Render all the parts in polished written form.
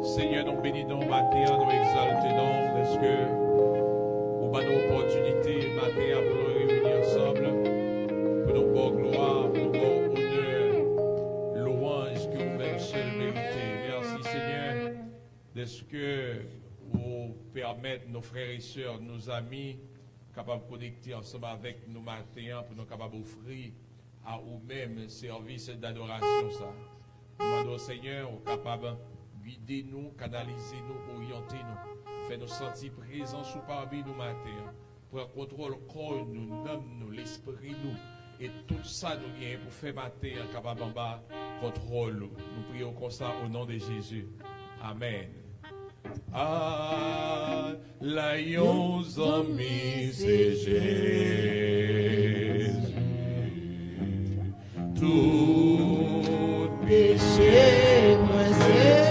Seigneur, nous bénissons matin, nous exaltons, est-ce que nous avons une opportunité matin pour nous réunir ensemble, pour nous voir gloire, pour nous voir honneur, louange que vous-même seul méritez. Merci Seigneur, est-ce que vous permettez nos frères et sœurs, nos amis, capables de connecter ensemble avec nous matin, pour nous capables d'offrir à vous-même service d'adoration. Ça. Nous demandons Seigneur, capable guidez-nous, canalisez-nous, orientez-nous, faites-nous sentir présents sous parmi nous matin. Pour contrôle le corps, nous, l'âme, nous, l'esprit, nous, et tout ça nous vient pour faire matin, capable en bas, contrôle. Nous prions comme ça au nom de Jésus. Amen. Ah, l'ayons amis, c'est Jésus. Tout péché, moi c'est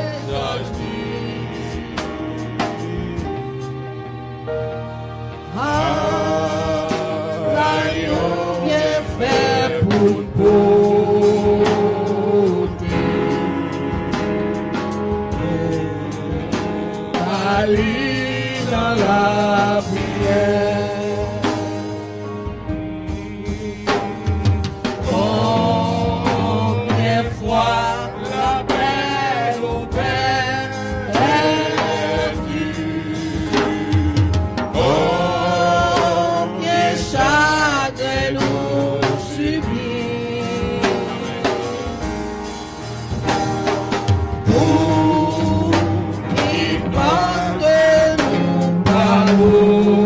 dans la prière. Combien de fois la paix au Père est due, combien chagrin nous subit. Pour qui pense que nous parlons.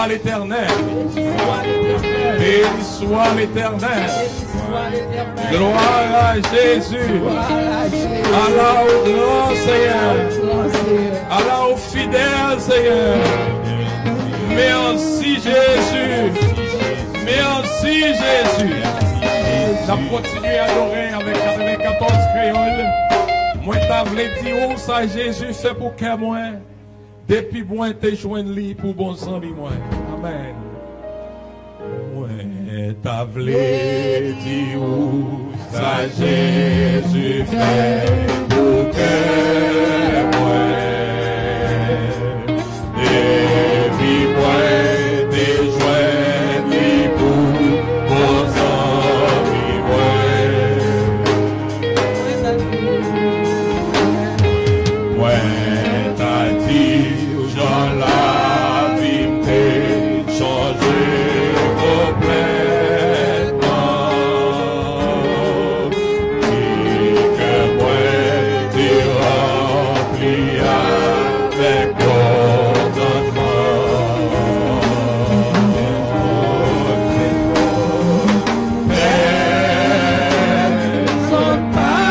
L'Éternel. Béni soit l'Éternel. Gloire à Jésus. Allah au grand Seigneur. Allah au fidèle. Seigneur. Merci Jésus. Jésus. Ça continue à adorer avec 94 créoles. Moi, t'as voulu dire, oh, ça, Jésus, c'est pour que moi, depuis moi, t'es joint lit pour bon amis, moi. Amen. Moi, t'as voulu dire, oh, ça, Jésus, fait pour que moi, depuis moi, t'es joint lit pour bon amis, moi. Ouais, t'as dit, Jean la vie m'est changé complètement. Et que moi t'es rempli avec contentement. Personne pas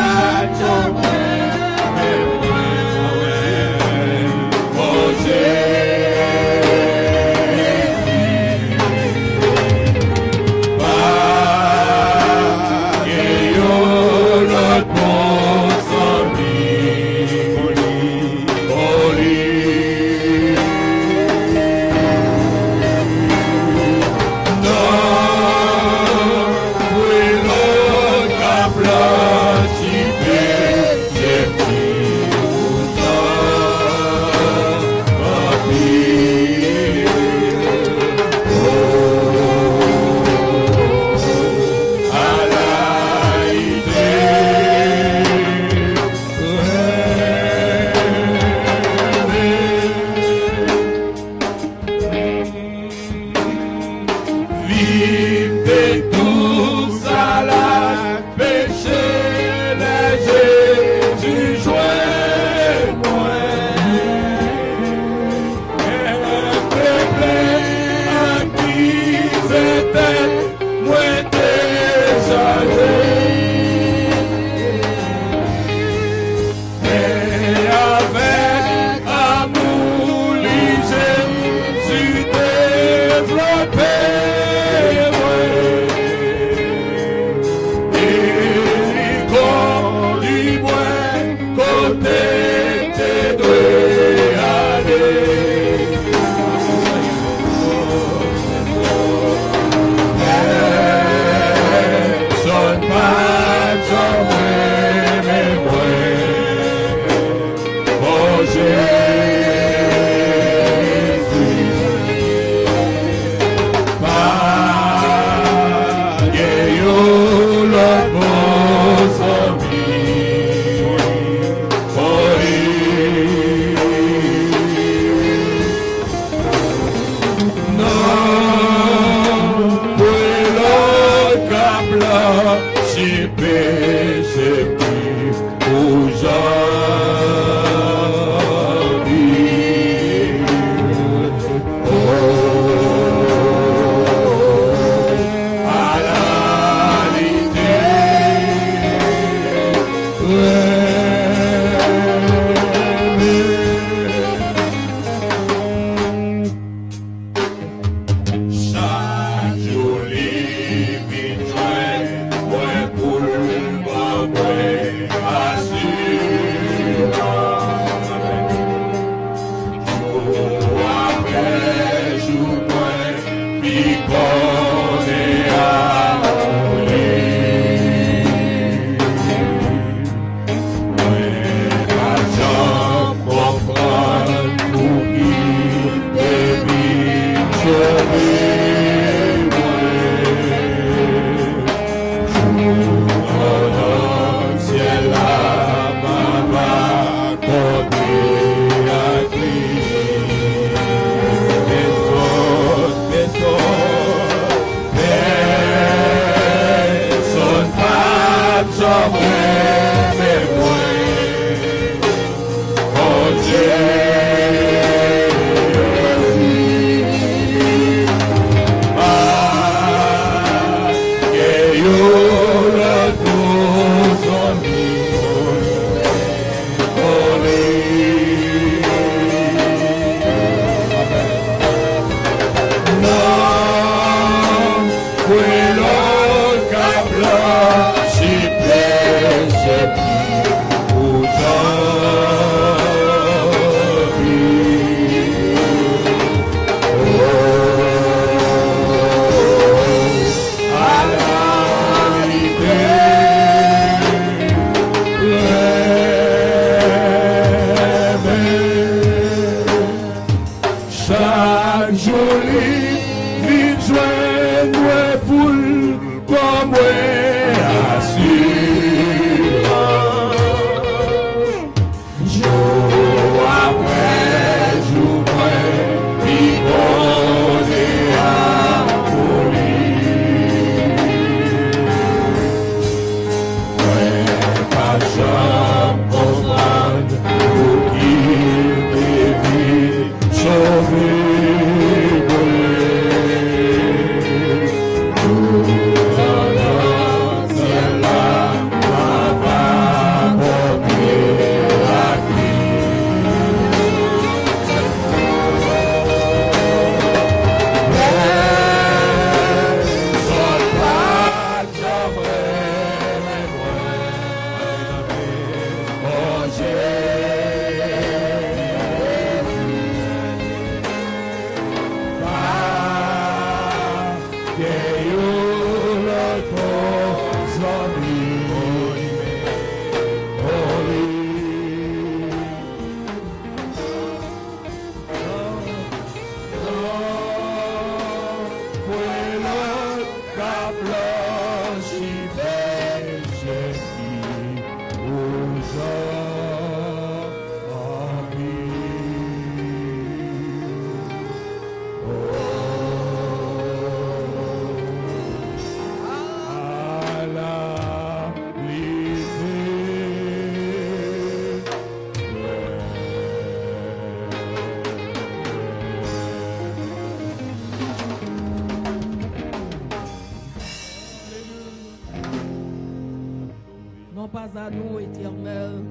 pas à nous, Éternel,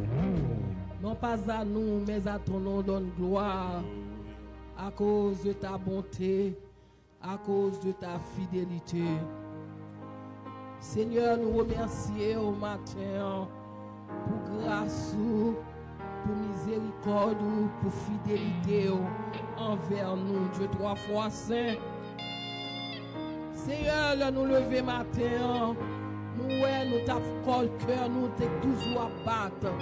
non pas à nous, mais à ton nom donne gloire, à cause de ta bonté, à cause de ta fidélité. Seigneur, nous remercions au matin pour grâce, pour miséricorde, pour fidélité envers nous, Dieu trois fois saint. Seigneur, nous lever matin, nous t'avons le cœur, nous t'es toujours à battre,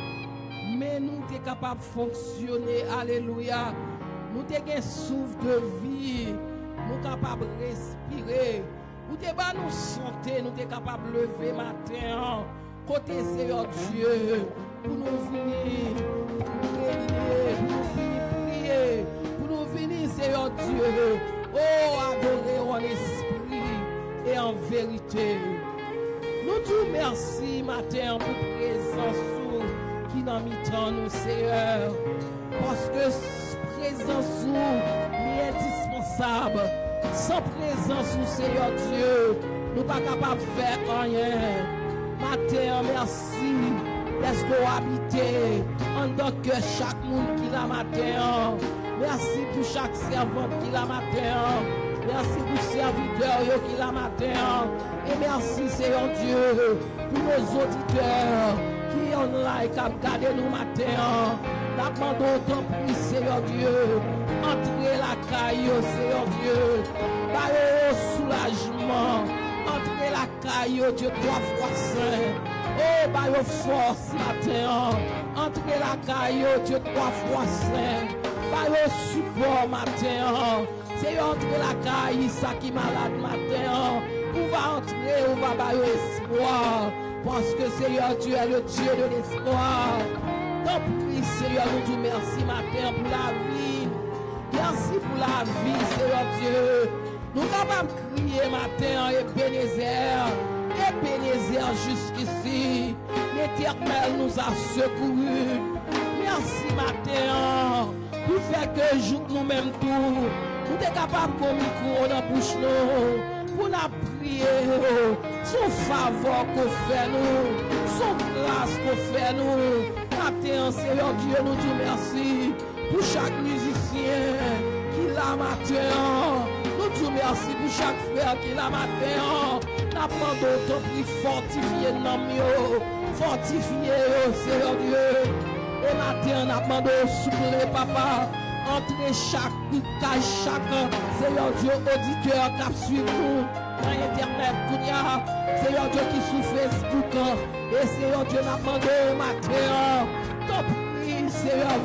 mais nous t'es capable de fonctionner, alléluia. Nous t'es souffle de vie, nous capables de respirer. Nous t'es pas nous santé, nous t'es capable de lever matin, côté Seigneur Dieu, pour nous venir prier, pour nous venir Seigneur Dieu, oh adorer en esprit et en vérité. Nous te merci matin pour présence qui dans mi-temps nous Seigneur, parce que présence est indispensable. Sans présence Seigneur Dieu, nous pas capables de faire rien. Matin, merci parce que vous habitez en tant que chaque monde qui l'a matin. Merci pour chaque servante qui l'a matin. Merci pour serviteurs qui l'a matin. Et merci Seigneur Dieu pour nos auditeurs qui ont like à regarder nous matin. Nous demandons ton prix Seigneur Dieu. Entrez la caille Seigneur Dieu. Par soulagement. Entrez la caille Dieu trois fois saint. Oh, par force matin. Entrez la caille Dieu trois fois saint. Par support matin. Seigneur, entrez la caille, ça qui malade matin. On va entrer, on va avoir espoir. Parce que Seigneur, tu es le Dieu de l'espoir. Donc, oui, Seigneur, nous te merci matin pour la vie. Merci pour la vie, Seigneur Dieu. Nous sommes capables de crier matin, Ebenezer. Ebenezer jusqu'ici. L'Éternel nous a secourus. Merci matin. Pour faire que jour nous-mêmes tout. Nous sommes capables de micro dans la bouche nous. Pour nous prier. Son faveur qu'on fait nous. Son grâce qu'on fait nous. Matin, Seigneur Dieu, nous te merci. Pour chaque musicien qui l'a matin. Nous te merci pour chaque frère qui l'a matin. Nous demandons ton prix fortifié dans mieux. Fortifié, Seigneur Dieu. Et matin, nous demandons souffler, papa. Entre chaque Seigneur Dieu, auditeur qui suit nous dans Internet, Seigneur Dieu qui sous Facebook. Et Seigneur Dieu, nous demandons matin. Ton prix, Seigneur,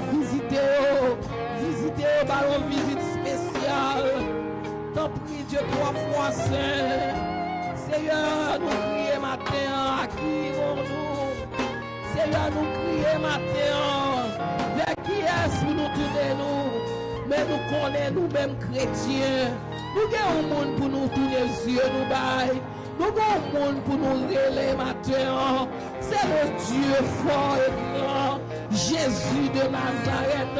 visitez, ballon visite spéciale. Ton prix, Dieu, trois fois saint. Seigneur, nous crions matin, à qui nous? Seigneur, nous crions matin, vers qui est-ce que nous tournons nous? Mais nous connaissons nous-mêmes chrétiens. Nous avons un monde pour nous tourner les yeux, nous bailler. Nous avons un monde pour nous relayer matin. C'est le Dieu fort et grand, Jésus de Nazareth,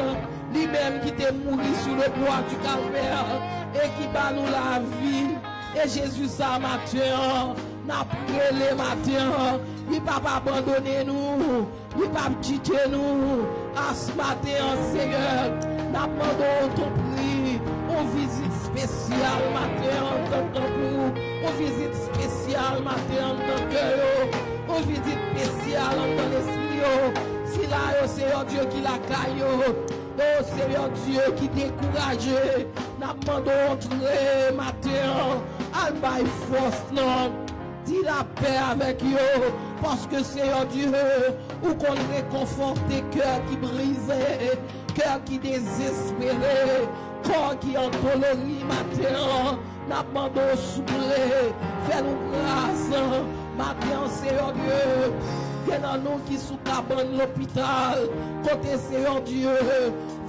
lui-même qui t'est mouru sur le bois du calvaire et qui bat nous la vie. Et Jésus, ça matin, n'a prié les matins, il ne va pas abandonner nous, il ne va pas quitter nous. À ce matin, Seigneur, n'a demandé ton prix, on visite spéciale matin en tant que vous, on visite spéciale matin en tant que on visite spéciale en tant l'esprit. Si là, Seigneur Dieu qui la caille, oh Seigneur Dieu qui décourage, n'a demandé entrer matin. À bail force non. Dis la paix avec eux, parce que Seigneur Dieu, ou qu'on réconforte cœur qui brisé, cœur qui désespéré, corps qui endolori matin, n'a pas de souffler, fais-nous grâce, matin Seigneur Dieu, il y en a nous qui sous cabane l'hôpital, côté Seigneur Dieu,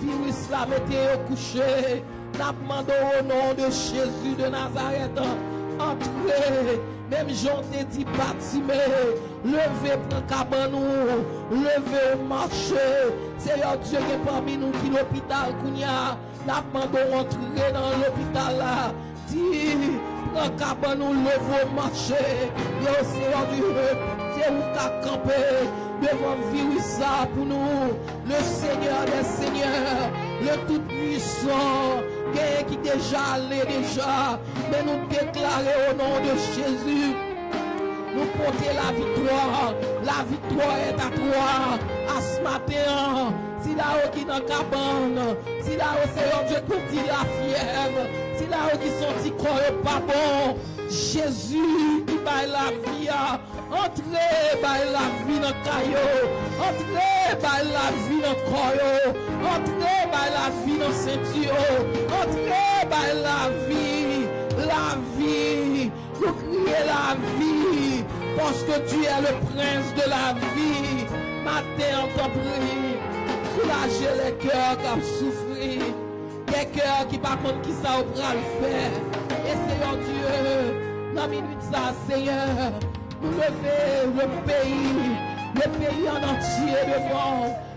virus la mettez au coucher, n'a pas au nom de Jésus de Nazareth, entrez. Même Jean te dit bâtiment, levez pour cabanou, levez marcher. Seigneur Dieu, il y a parmi nous qui l'hôpital Kounia, n'a pas rentrer dans l'hôpital là. Dis, prends cabanou, levez marcher. Yo Seigneur Dieu, c'est où qu'a campé devant virus ça pour nous. Le Seigneur des Seigneurs, le Tout-Puissant, qui déjà allé déjà, mais nous déclarer au nom de Jésus, nous porter la victoire est à toi, à ce matin, si là où qui dans la cabane, si là où Seigneur Dieu pour dire la fièvre, si là où qui sont dit qu'on n'est pas bon, Jésus, il va la vie, entrez par la vie dans le caillou, entrez par la vie dans le corps, entrez par la vie dans le ceinture, entrez par la vie, nous crier la vie, parce que tu es le prince de la vie. Matin, on t'en prie, soulager les cœurs qui ont souffert, des cœurs qui par contre qui ça au bras le faire. Et Seigneur Dieu, dans la minute ça, Seigneur, nous lever le pays en entier devant,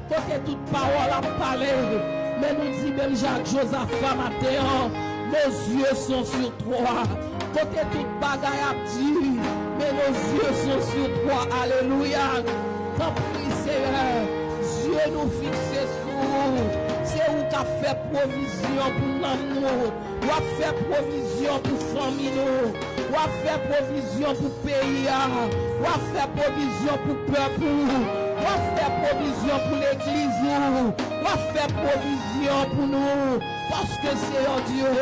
côté toute parole à parler, mais nous dit même Jacques-Josaphat matin, nos yeux sont sur toi, côté toute bagaille à dire, mais nos yeux sont sur toi, alléluia, tant pis Seigneur, Dieu nous fixe sur, c'est où qu'a fait provision pour nous, ou a fait provision pour famille nous, ou a fait provision pour pays, ou a fait provision pour peuple, ou a fait provision pour l'église, ou a fait provision pour nous, parce que c'est Dieu,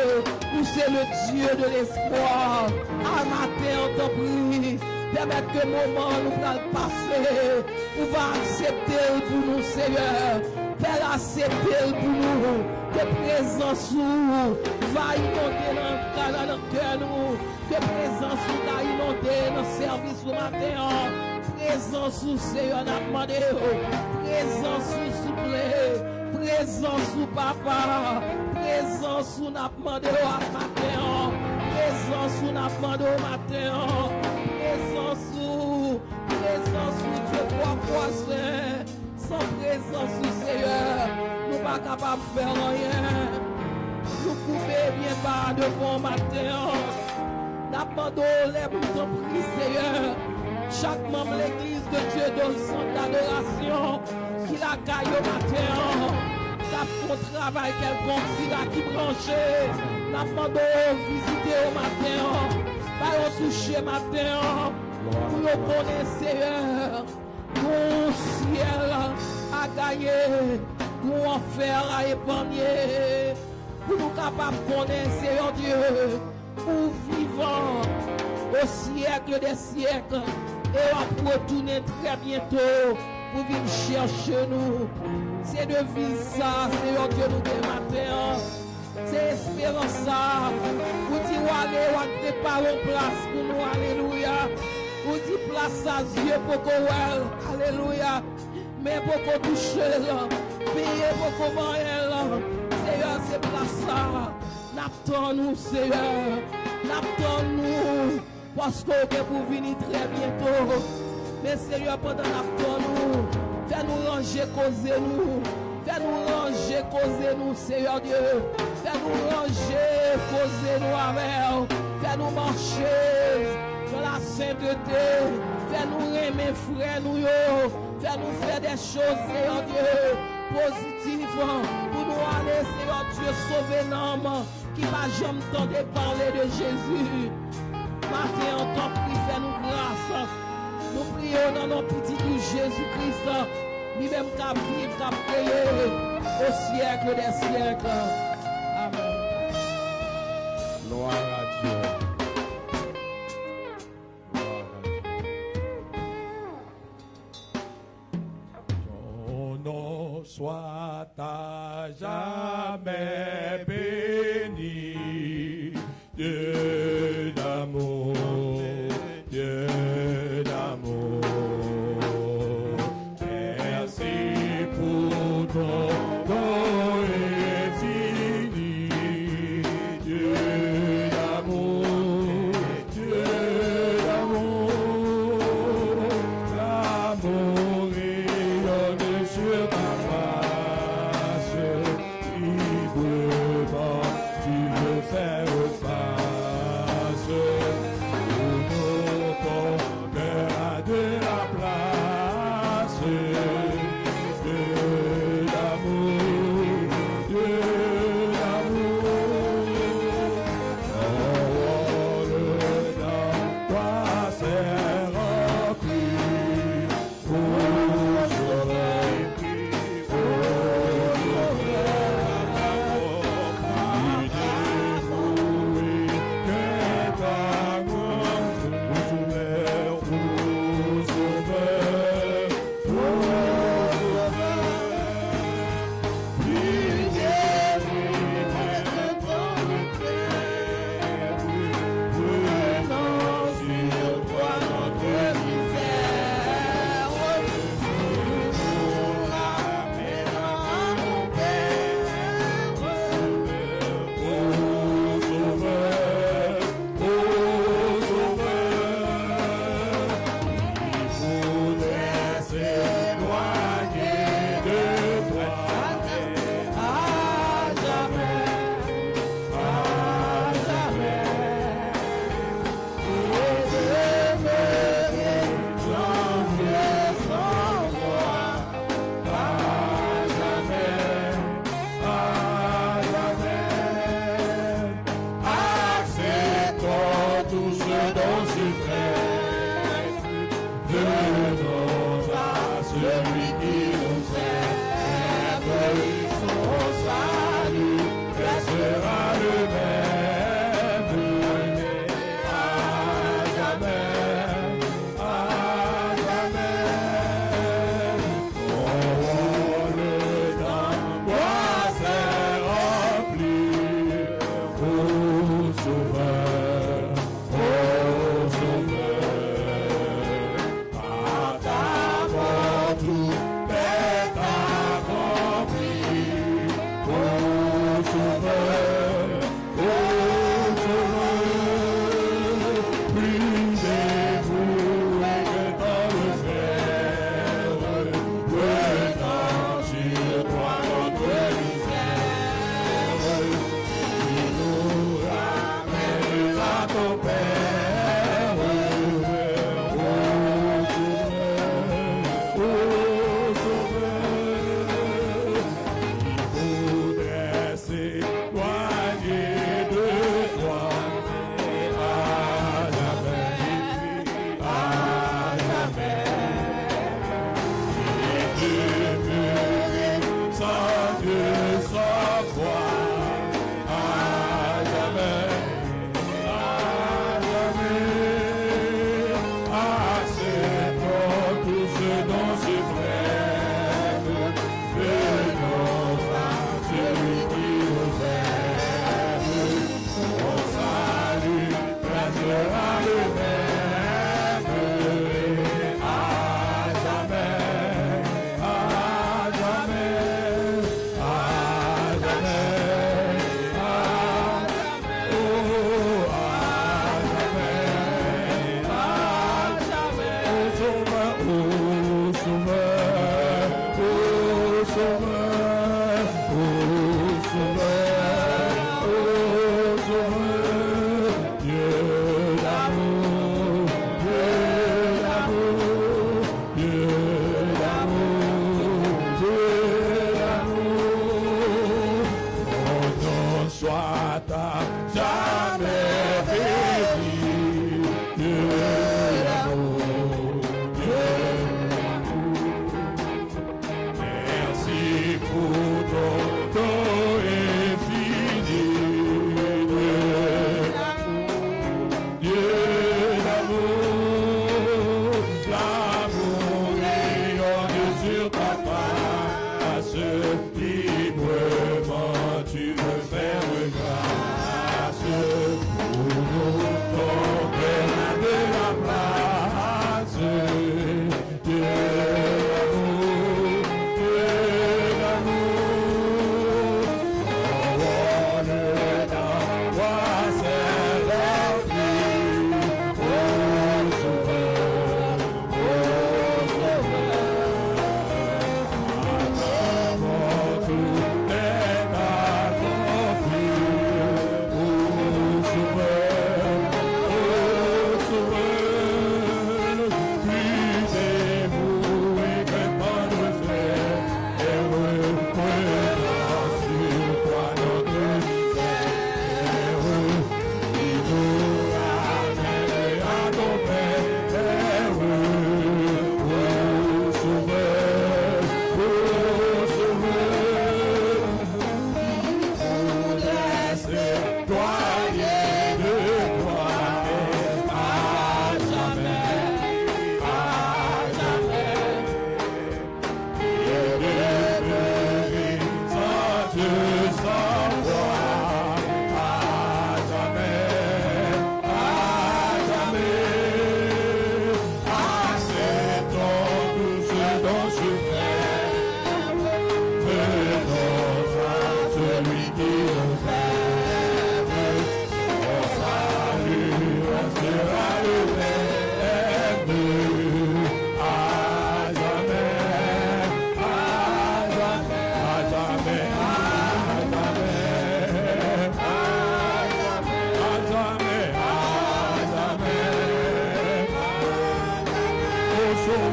nous c'est le Dieu de l'espoir. À matin, on t'en prie, permettre que le moment nous va passer, on va accepter pour nous, Seigneur. Père, accepter pour nous, que présence va inonder dans le cœur nous, que présence va inonder dans le service au matin, présence Seigneur, n'a demandé, présence s'il vous plaît, présence papa, présence n'a demandé au matin, présence n'a demandé au matin, présence Dieu trois fois sans présence du Seigneur, nous ne sommes pas capables de faire rien. Nous couper bien pas devant matin. N'abandonnons les boutons pour Seigneur. Chaque membre de l'église de Dieu dans le centre d'adoration, qui la caille au matin, qui font travail quelconque, qui la qui branché. N'abandonnons visiter au matin, pas toucher matin, pour nous connaître Seigneur. Mon ciel a gagné, mon enfer a épargné, pour nous capables de connaître, Seigneur Dieu, pour vivant au siècle des siècles, et on va retourner très bientôt pour venir chercher nous. C'est de vivre ça, Seigneur Dieu, nous des matins. C'est espérance ça. Vous dites, allez, on va préparer une place pour nous, alléluia. Vous dites place à Dieu pour qu'on alléluia. Mais pour qu'on touche là, payer pour qu'on mange Seigneur, c'est place ça. N'attendons nous, Seigneur. N'attendons nous. Parce qu'on est pour venir très bientôt. Mais Seigneur, pendant n'attendons nous, fais-nous ranger, causer nous. Fais-nous ranger, causer nous, Seigneur Dieu. Fais-nous ranger, causer nous avec. Fais-nous marcher dans la sainteté. Fais-nous aimer, frère, nous. Fais-nous faire des choses, Seigneur Dieu, positives. Pour nous aller, Seigneur Dieu, sauver l'homme qui va jamais t'entendre parler de Jésus. Matin, on t'en prie, fais-nous grâce. Nous prions dans nos petits de Jésus-Christ. Lui-même qu'à vivre, qu'à prier au siècle des siècles. Amen. Gloire à Dieu. Sois à jamais béni, Dieu d'amour, Dieu d'amour. Merci pour ton don infini, Dieu d'amour, Dieu d'amour. L'amour rayonne sur ta face, librement tu veux faire face.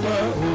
Campé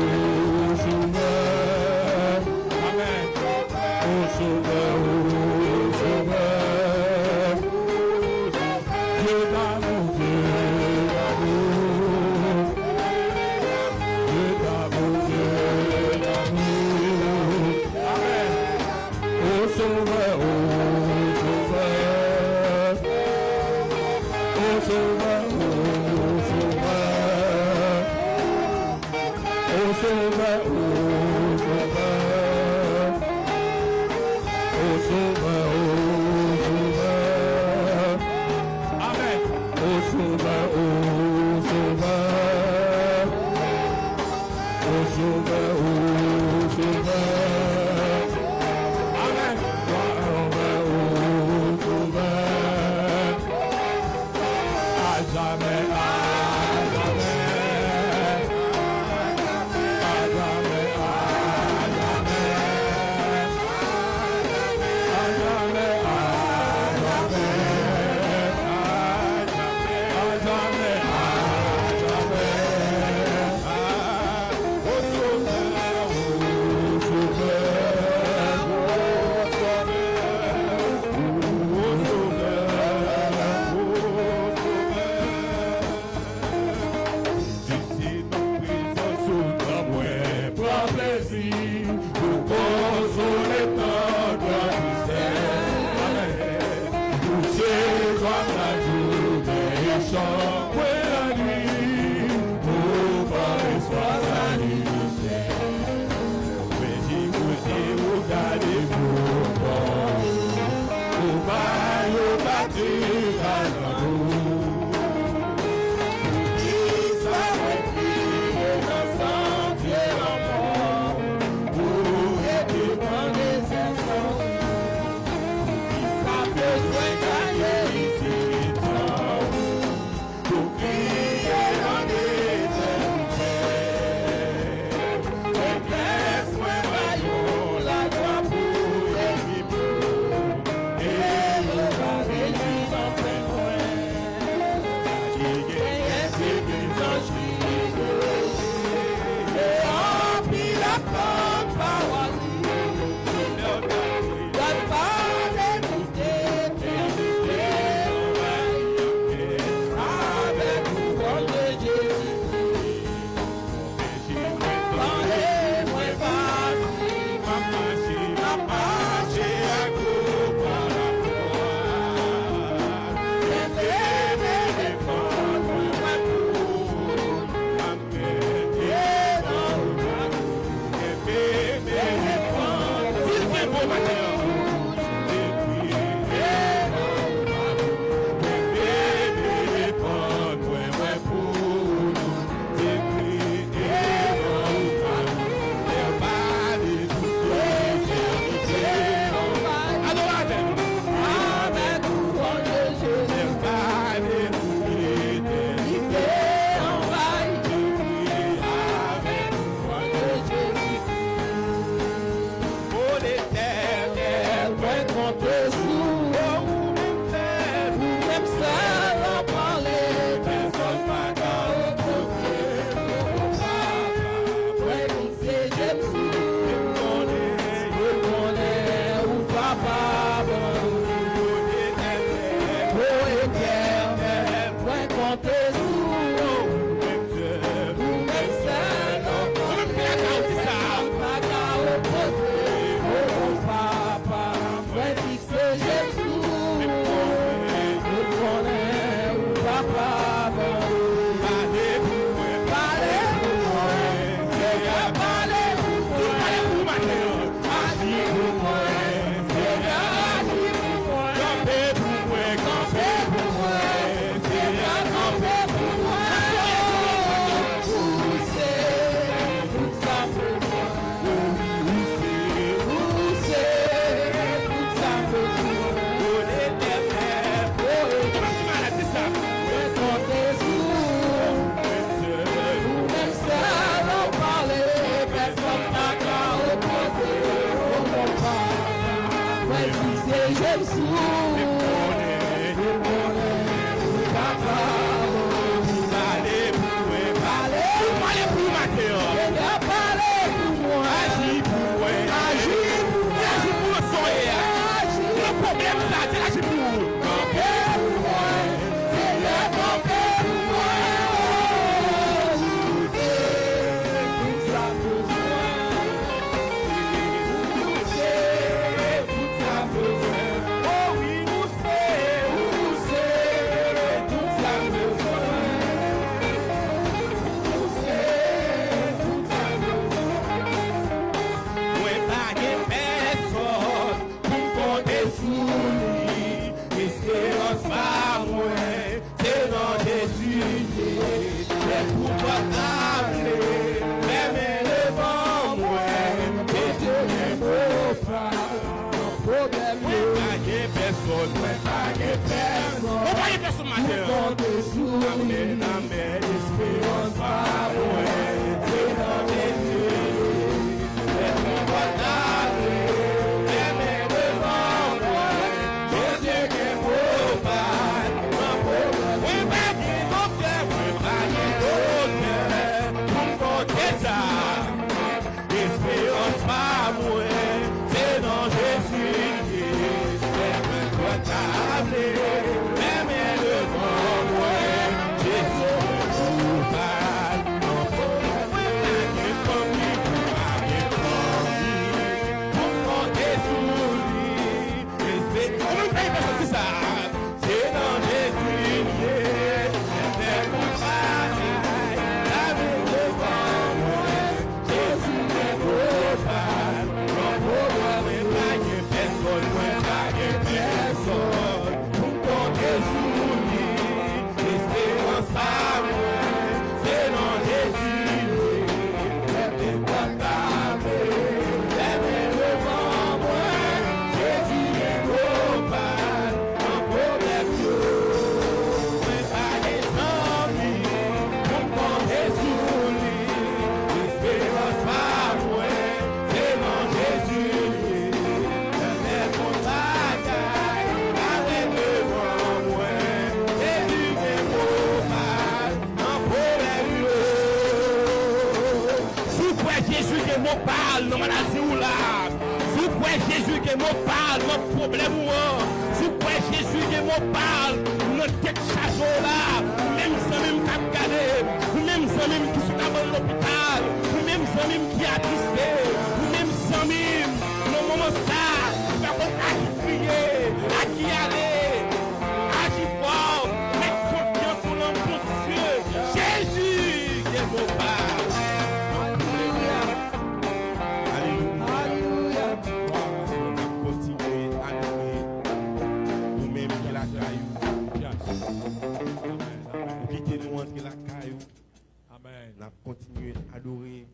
Continuer à adorer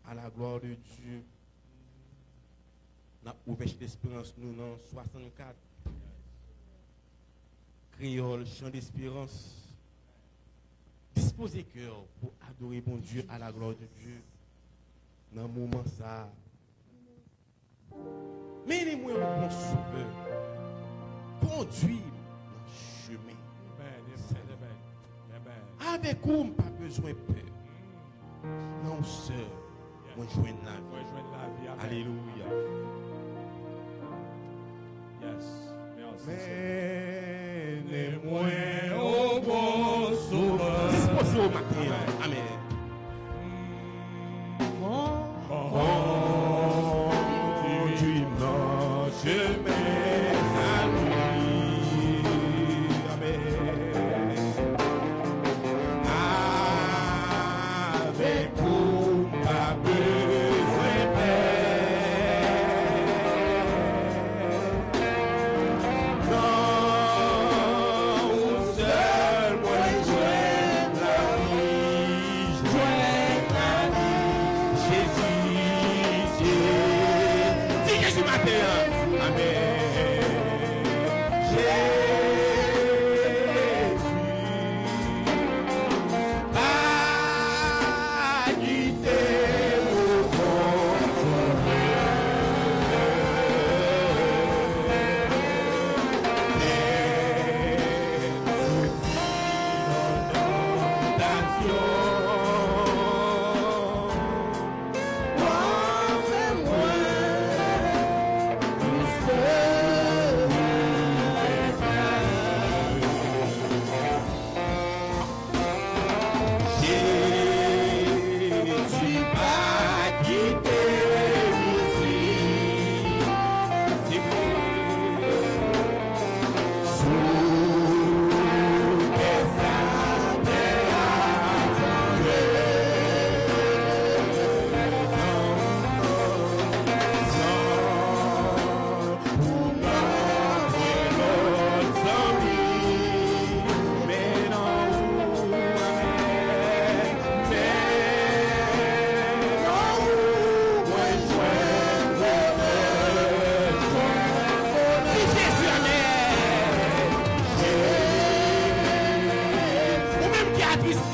à la gloire de Dieu. Nous avons ouvert l'espérance nous dans 64. Créole, chant d'espérance. Disposez cœur pour adorer bon Dieu à la gloire de Dieu. Dans le moment ça. Mais moi un bon sauveur. Conduis dans le chemin. Avec vous, pas besoin de peur. Non, sœur, moi je joins la vie. Alléluia. Yes. Merci. Menez-moi au bon sauveur. Disposez au matin. Amen. Conduis dans le chemin.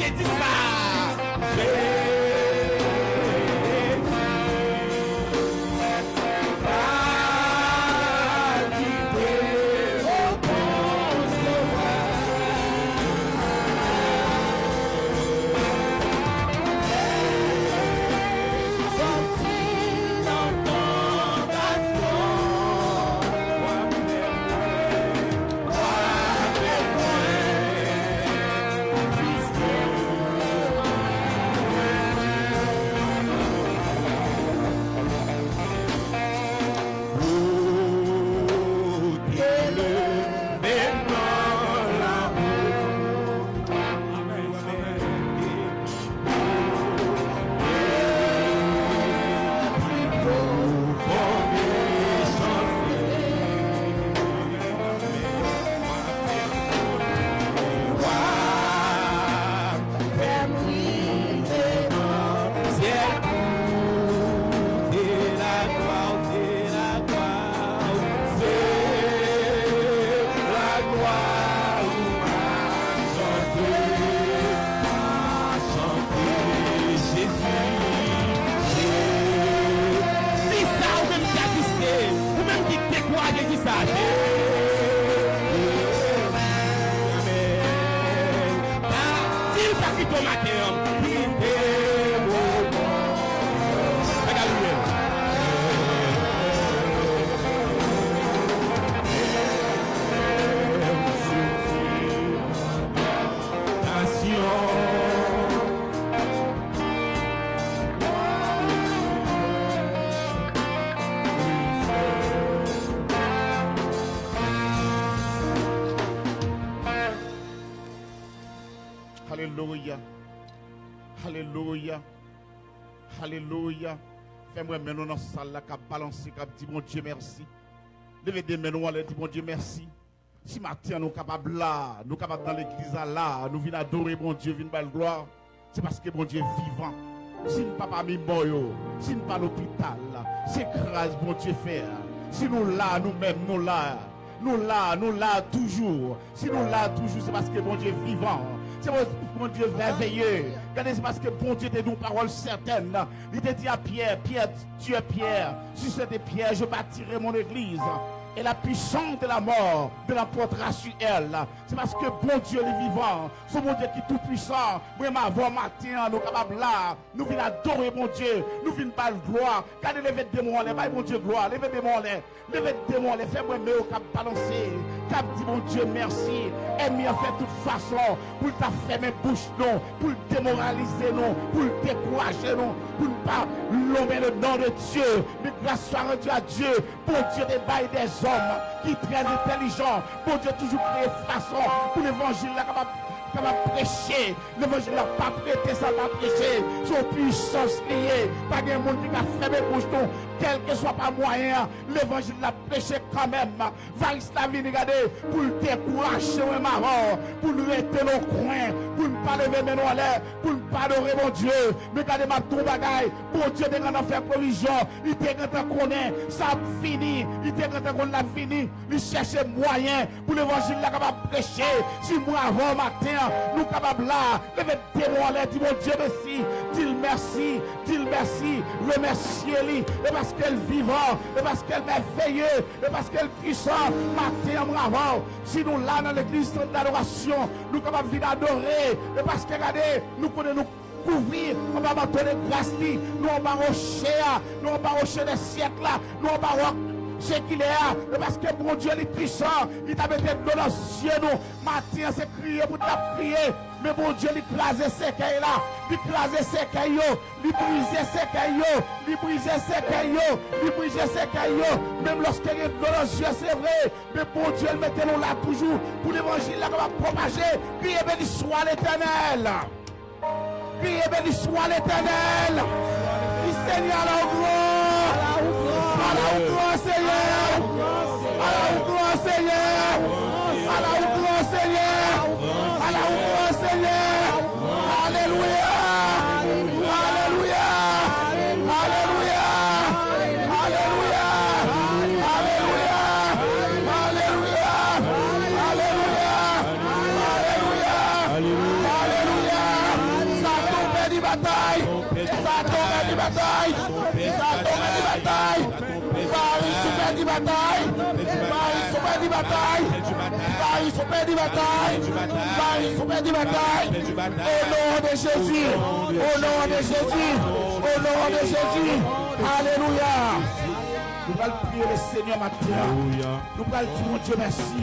Jésus dit ça. Alléluia. Alléluia. Alléluia. Fais-moi maintenant dans cette salle là, qui a balancé, qui a dit mon Dieu merci. Levez des mains, nous allons dire mon Dieu merci. Si matin nous sommes capables là, nous sommes capables dans l'église là, nous venons adorer mon Dieu, venons belle gloire, c'est parce que mon Dieu est vivant. Si nous ne sommes pas mis boyo, si nous ne sommes pas à l'hôpital, c'est grâce mon Dieu fait. Si nous là, nous-mêmes, nous là toujours. Si nous là toujours, c'est parce que mon Dieu est vivant. C'est mon Dieu merveilleux. Regardez, c'est parce que bon Dieu te donne une parole certaine. Il te dit à Pierre, Pierre, tu es Pierre. Sur cette pierre, je bâtirai mon église. Et la puissance de la mort de l'emportera sur elle. C'est parce que bon Dieu est vivant. Ce bon Dieu qui est tout puissant. Même avant matin, nous sommes capables là. Nous venons adorer mon Dieu. Nous venons pas le gloire. Regardez les démons, les mon Dieu gloire. Les démons, les démons, les fais-moi mieux au cap balancer. Cap dit mon Dieu merci. Et mieux fait de toute façon. Pour ta fermer bouche non. Pour démoraliser non. Pour décourager non. Pour ne pas nommer le nom de Dieu. Mais grâce soit rendue à Dieu. Bon Dieu des bails des hommes qui sont très intelligents. Bon Dieu toujours créé façon pour l'évangile là capable prêcher. L'évangile n'a pas prêté, ça va prêcher. Son puissance liée. Pas de monde qui a fait mes bouches, quel que soit pas moyen. L'évangile l'a prêché quand même. Varis la vie, regardez, pour le décourager, pour nous rester dans le coin, pour ne pas lever mes noms en l'air, pour ne pas adorer mon Dieu. Mais regardez ma tout bagaille. Bon Dieu, dès qu'on a fait provision, il était quand on connaît, ça a fini. Il était quand on a fini. Il cherche moyen pour l'évangile là capable prêcher. Si moi avant matin, nous capables là, levez témoin en l'air, dis mon Dieu merci, dis merci, remerciez-lui, et parce qu'elle est vivant, et parce qu'elle est merveilleux, et parce qu'elle est puissant, matin en avant. Si nous là dans l'église d'adoration, nous capables de adorer, et parce que regardez, nous connaissons couvrir, on va donner grâce, nous on va rocher des siècles là, nous on va c'est qu'il est là, parce que mon Dieu est puissant, il t'a mis dans nos cieux, nous, matin c'est crier pour t'a prier, mais mon Dieu il crase ses cailles là, il crase ses caillots, il brise ses caillots, il brise ses caillots, il brise ses caillots, même lorsqu'il est dans nos yeux, c'est vrai, mais mon Dieu il mettait nous là toujours, pour l'évangile là qu'on va propager, criez béni soit l'Éternel, criez béni soit l'Éternel, il Seigneur la gloire. À la gloire Seigneur, à la gloire Seigneur, à la gloire Seigneur, à la gloire Seigneur, alléluia, alléluia, alléluia, alléluia, alléluia, alléluia, alléluia, alléluia, alléluia, bataille. Ça tombe di bataille. Paris super di bataille. Paris super di bataille. Paris super di bataille. Paris super di bataille. Au nom de Jésus. Au nom de Jésus. Au nom de Jésus. Alléluia. Nous allons prier le Seigneur matin. Nous allons dire mon Dieu merci.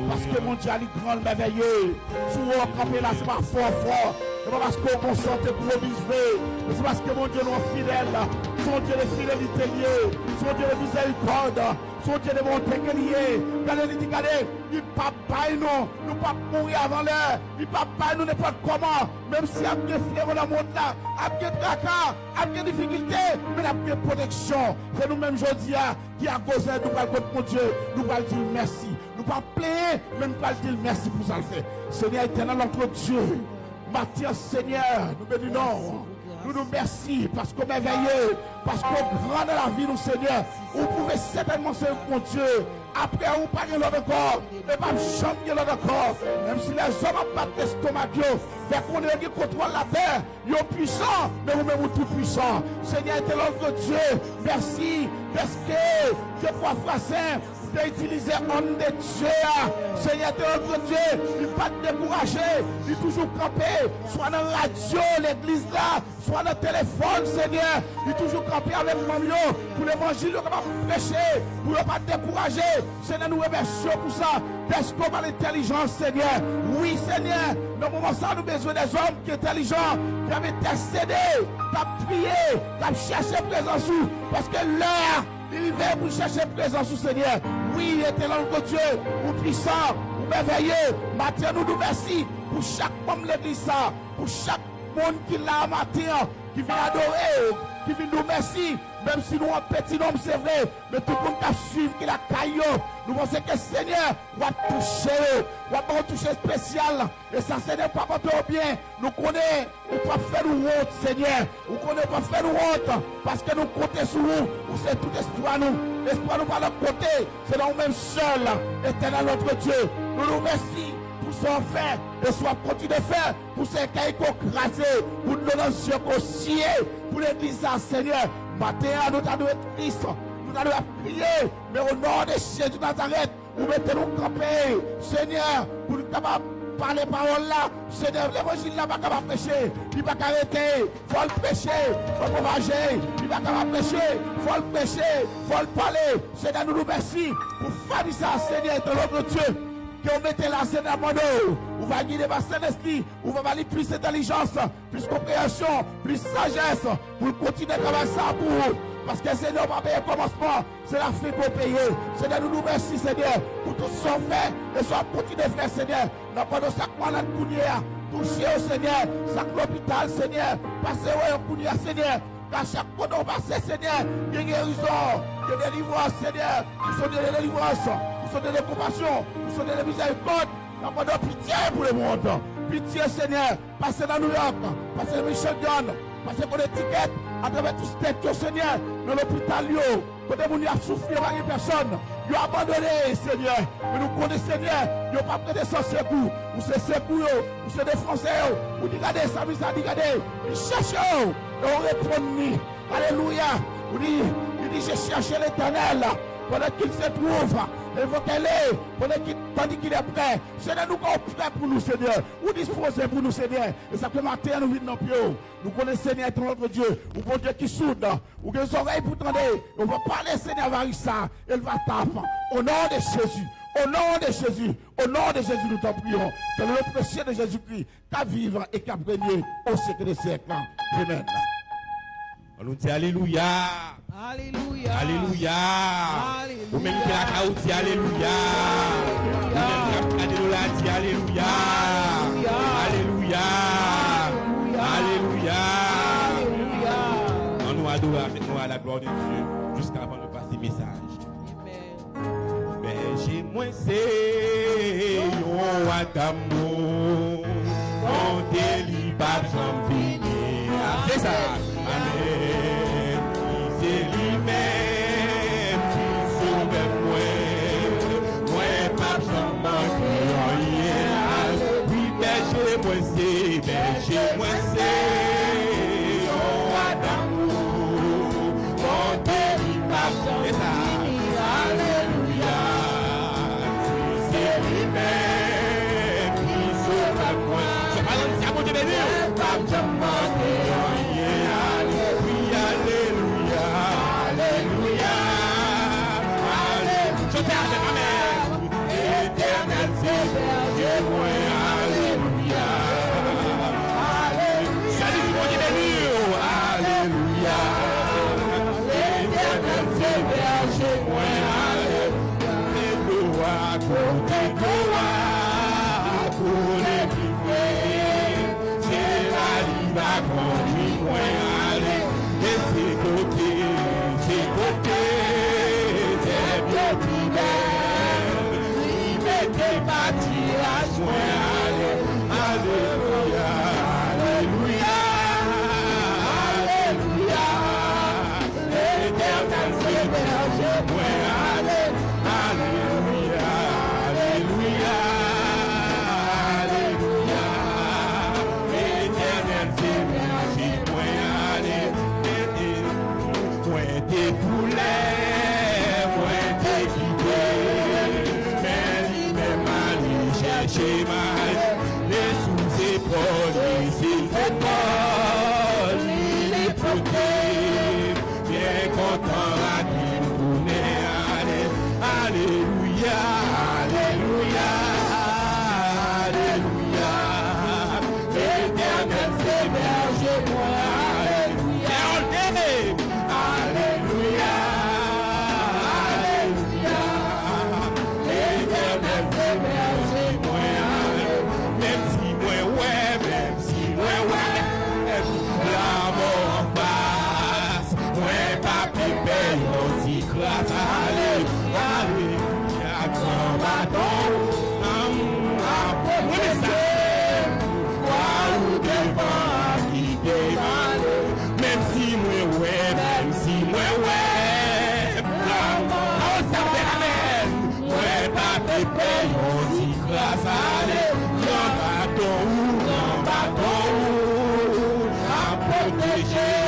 Parce que mon Dieu a les grands merveilleux. Si vous campez là, c'est pas fort. C'est pas parce qu'on consente pour obéir. Mais c'est parce que mon Dieu nous est fidèle. Son Dieu de fidélité liée. Son Dieu de miséricorde. Son Dieu de bonté liée. Regardez, il ne peut pas nous. Nous ne pouvons pas mourir avant l'heure. Il ne peut pas nous n'importe comment. Même si il y a des frères dans le monde là, il y a des tracas, il y a des difficultés, mais il y a des protections. C'est nous-mêmes aujourd'hui qui a causé nous allons contre mon Dieu. Nous allons dire merci. Nous ne pouvons pas plaindre, mais nous allons dire merci pour ça le faire. Seigneur éternel, notre Dieu. Matthieu, Seigneur, nous bénissons. Nous nous merci parce qu'on est merveilleux, parce qu'on grand dans la vie, nous, Seigneur. Vous pouvez certainement servir mon Dieu. Après, vous parlez l'autre corps, mais pas changer l'autre corps. Même si les hommes ont pas d'estomac, fait qu'on est qui contrôle la terre, ils sont puissants, mais vous-même vous tout puissant. Seigneur, est l'autre Dieu. Merci, parce que Dieu crois frère d'utiliser homme de Dieu. Seigneur, notre Dieu, il ne pas décourager, il est toujours campé, soit dans la radio, l'église là, soit dans le téléphone, Seigneur, il est toujours campé avec Mamio pour l'évangile, il va prêcher, pour ne pas décourager. Seigneur, nous remercions pour ça. Parce qu'on a l'intelligence, Seigneur. Oui, Seigneur, dans le moment ça, nous avons besoin des hommes qui sont intelligents, qui ont intercédé, qui ont prié, qui ont cherché présence, parce que l'heure, il vient pour chercher présence au Seigneur. Oui, éternel notre Dieu, ou puissant, ou merveilleux. Matin, nous nous merci pour chaque membre de l'église, pour chaque monde qui l'a matin, qui vient adorer, qui vient nous merci. Même si nous avons un petit nombre, c'est vrai, mais tout le monde qui a suivi, qui a caillou, nous pensons que le Seigneur va toucher, va pas toucher spécial. Et ça, Seigneur, pas pour bien. Nous connaissons, nous pas faire nous honte, Seigneur. Nous connaissons pas faire nous honte, parce que nous comptons sur vous. Vous savez tout espoir nous. L'espoir nous pas de notre côté, c'est dans nous-mêmes seuls. Éternel notre Dieu, nous nous remercions pour ce qu'on fait, et soit continue de faire, pour ces cailles qu'on crase, pour nous dans ce qu'on scie, pour l'église, Seigneur. Matin, nous avons Christ, nous avons prier, mais au nom de Jésus de Nazareth, nous mettons-nous camper, Seigneur, pour nous capables de parler paroles là, Seigneur, l'évangile là, pas capable de prêcher, il va arrêter, il faut le prêcher, il faut propager, il va capable de prêcher, il faut le prêcher, il faut le parler, Seigneur, nous nous remercions pour faire ça, Seigneur, de notre Dieu. On mette la scène à mano, on va guider par Saint-Esprit, on va aller plus d'intelligence, plus compréhension, plus sagesse, pour continuer à travailler ça pour vous. Parce que Seigneur va payer le commencement, c'est la fin qu'on paye. Seigneur, nous nous remercions, Seigneur, pour tout ce qu'on fait, et soit continue de faire, Seigneur. Dans pendant chaque malade Kounia, toucher au Seigneur, chaque l'hôpital, Seigneur, passer au Kounia, Seigneur. Qu'à chaque fois qu'on passe, Seigneur, il y a guérison, il y a délivrance, Seigneur, nous sommes de délivrance. Nous sommes de compassion, nous sommes de miséricorde, nous avons de pitié pour le monde. Pitié, Seigneur, passez dans New York, passez dans Michigan, passez pour les tickets, à travers tout ce tête, Seigneur, dans l'hôpital, quand vous avez souffert par une personne, vous avez abandonné, Seigneur, mais nous connaissons, Seigneur, vous n'avez pas pris de son secours, vous c'est secours, vous c'est des Français, vous dites, regardez, ça, regardez, ils cherchent, et on répond, alléluia, vous dites, il dit, je cherche l'Éternel, pendant qu'il se trouve, évoquez-le, tandis qu'il est prêt. Seigneur, nous sommes prêts pour nous, Seigneur. Ou disposés pour nous, Seigneur. Et ça fait matin, nous venons dans le pied. Nous connaissons, Seigneur, notre Dieu. Ou bon Dieu qui soude. Ou des oreilles pour entendre. On va parler, Seigneur, Varissa. Elle va taper. Au nom de Jésus. Au nom de Jésus. Au nom de Jésus, nous t'en prions. Que le précieux de Jésus-Christ, qu'à vivre et qu'à régner au siècle des siècles. Amen. On nous dit Alléluia. Alléluia. Alléluia. Alléluia. Ou même qui la caoutille, Alléluia. Ou même qui la dit Alléluia. Alléluia. Alléluia. On nous adore avec nous à la gloire de Dieu jusqu'à avant de passer message. Mais j'ai moins c'est yon d'amour. On délie pas j'en finis. C'est ça. Amen. C'est lui-même qui sauve moi pas j'en manque rien. Oui, mais j'ai moins c'est yon d'amour. béni. Alléluia, alléluia, alléluia. Je t'ai avec ma mère. Éternel, c'est moi, alléluia. Salut, mon Dieu béni. Alléluia. Éternel, c'est moi, alléluia. Gloire, gloire, pour les vivants. C'est la vie à conduire, moi, allez. Et c'est côté, c'est bien fidèle. Il m'était bâti à moi, allez. Alléluia, alléluia, alléluia. L'éternel c'est berger, moi, allez. Alléluia, alléluia, alléluia. L'éternel c'est berger, moi, allez. Point des poulets, point des guidés, mais lui-même allé chercher mal, les sous-épaules, les épaules, les potés, bien content à dire qu'on est allé, alléluia, alléluia, alléluia, l'éternel c'est berger, moi, alléluia. Alléluia, alléluia, l'éternel c'est berger, moi, même si moi, la mort en face, moi, papi paye aussi grâce, alléluia, grand bâton, oui, ça, quoi ou devant, qui dévale, même si moi, même si moi, ça fait amen, moi, papi paye aussi grâce, alléluia, grand bâton, à protéger,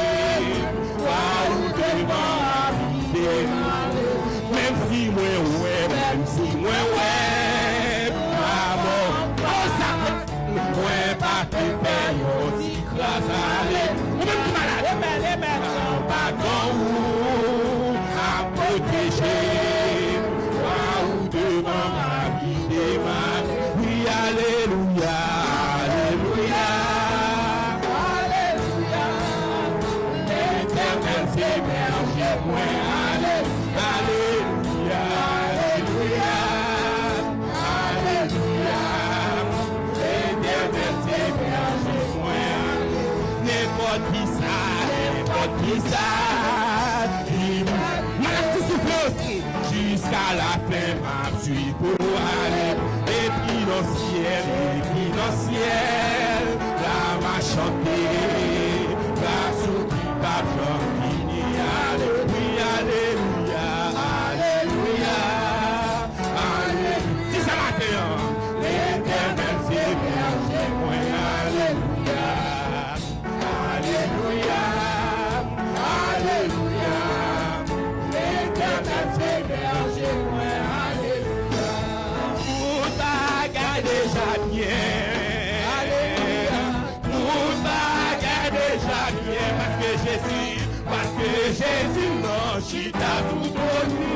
quoi ou devant, qui dévale, même si moi, maman, ça moi, papi paye aussi grâce, alléluia, même si malade, pardon, à protéger, ou devant ma vie des mal. Oui, alléluia, alléluia, alléluia. L'éternel c'est berger, moi, alléluia, alléluia, alléluia. L'éternel c'est berger, moi, n'importe qui ça, maladie souffrance, jusqu'à la fin, ma suis pour aller, et puis dans le ciel, là m'a chanté, la souki pas fini, alléluia, alléluia, alléluia, alléluia. Si ça matin, l'éternel c'est berger, moi, alléluia, alléluia. Alléluia, l'éternel c'est berger, moi, alléluia. Tout a déjà bien, alléluia. Tout a déjà bien, parce que Jésus, non, chita tout donné.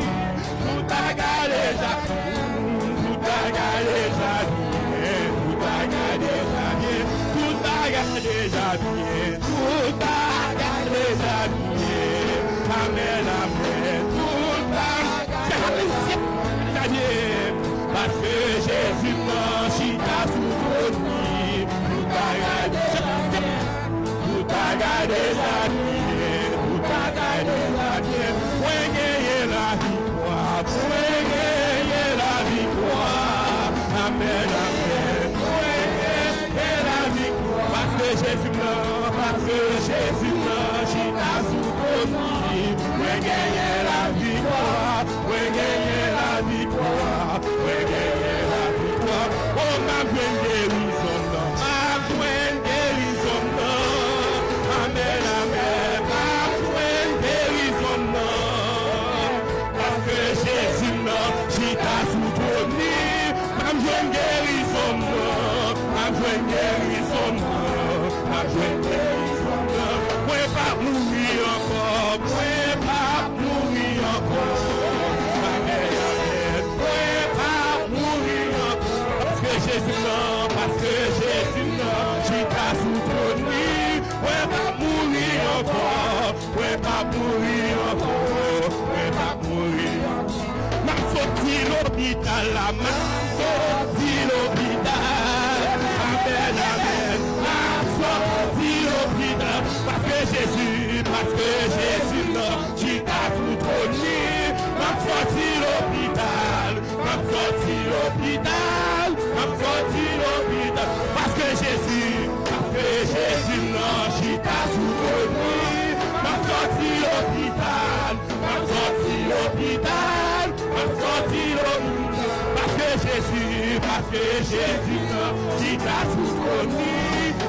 Tout a déjà bien, tout a déjà bien, tout a déjà bien, tout a déjà bien, tout a déjà bien. Amen, amen, tout c'est la plaisir, parce que Jésus m'a chita sous ton lit, tout a gardé la vie, tout a gardé la vie, pour gagner la victoire, amen, amen, pour gagner la victoire, parce que Jésus m'a chita sous ton lit, pour gagner la victoire, oh ma pleine guérison, amen, amen, ma pleine guérison, parce que Jésus m'a chita sous ton lit, ma pleine guérison, mourir encore, ouais, pas mourir. M'a sorti l'hôpital, la m'a sorti l'hôpital. Amen, amen. M'a sorti l'hôpital. Parce que Jésus, non, qui t'a tout connu. M'a sorti l'hôpital. M'a sorti l'hôpital. M'a sorti l'hôpital. Parce que Jésus, non, qui t'a tout connu. M'a sorti l'hôpital. M'a sorti l'hôpital. M'a sorti l'hôpital. Parce que Jésus, non, qui t'a tout connu.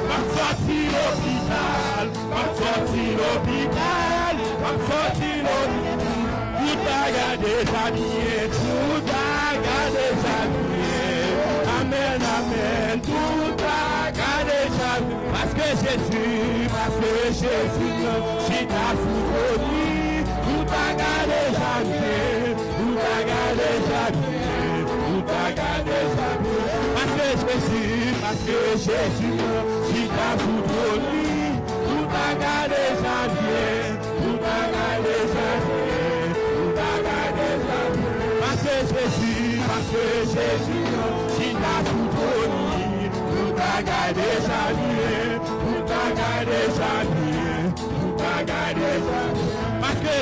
M'a sorti l'hôpital. M'a sorti l'hôpital. M'a sorti l'hôpital. Tout a déjà bien. Tout a déjà bien. Amen, amen. Tout a déjà bien. Parce que Jésus, non, qui t'a tout connu. Tout a déjà bien. Tout a déjà bien. Tout a déjà bien. Parce que Jésus, qui t'a tout connu. Tout a déjà bien. Tout a déjà bien. Tout a déjà bien. Parce que Jésus, qui t'a tout connu. Tout a déjà bien. Tout a déjà bien. Tout a déjà bien. Parce que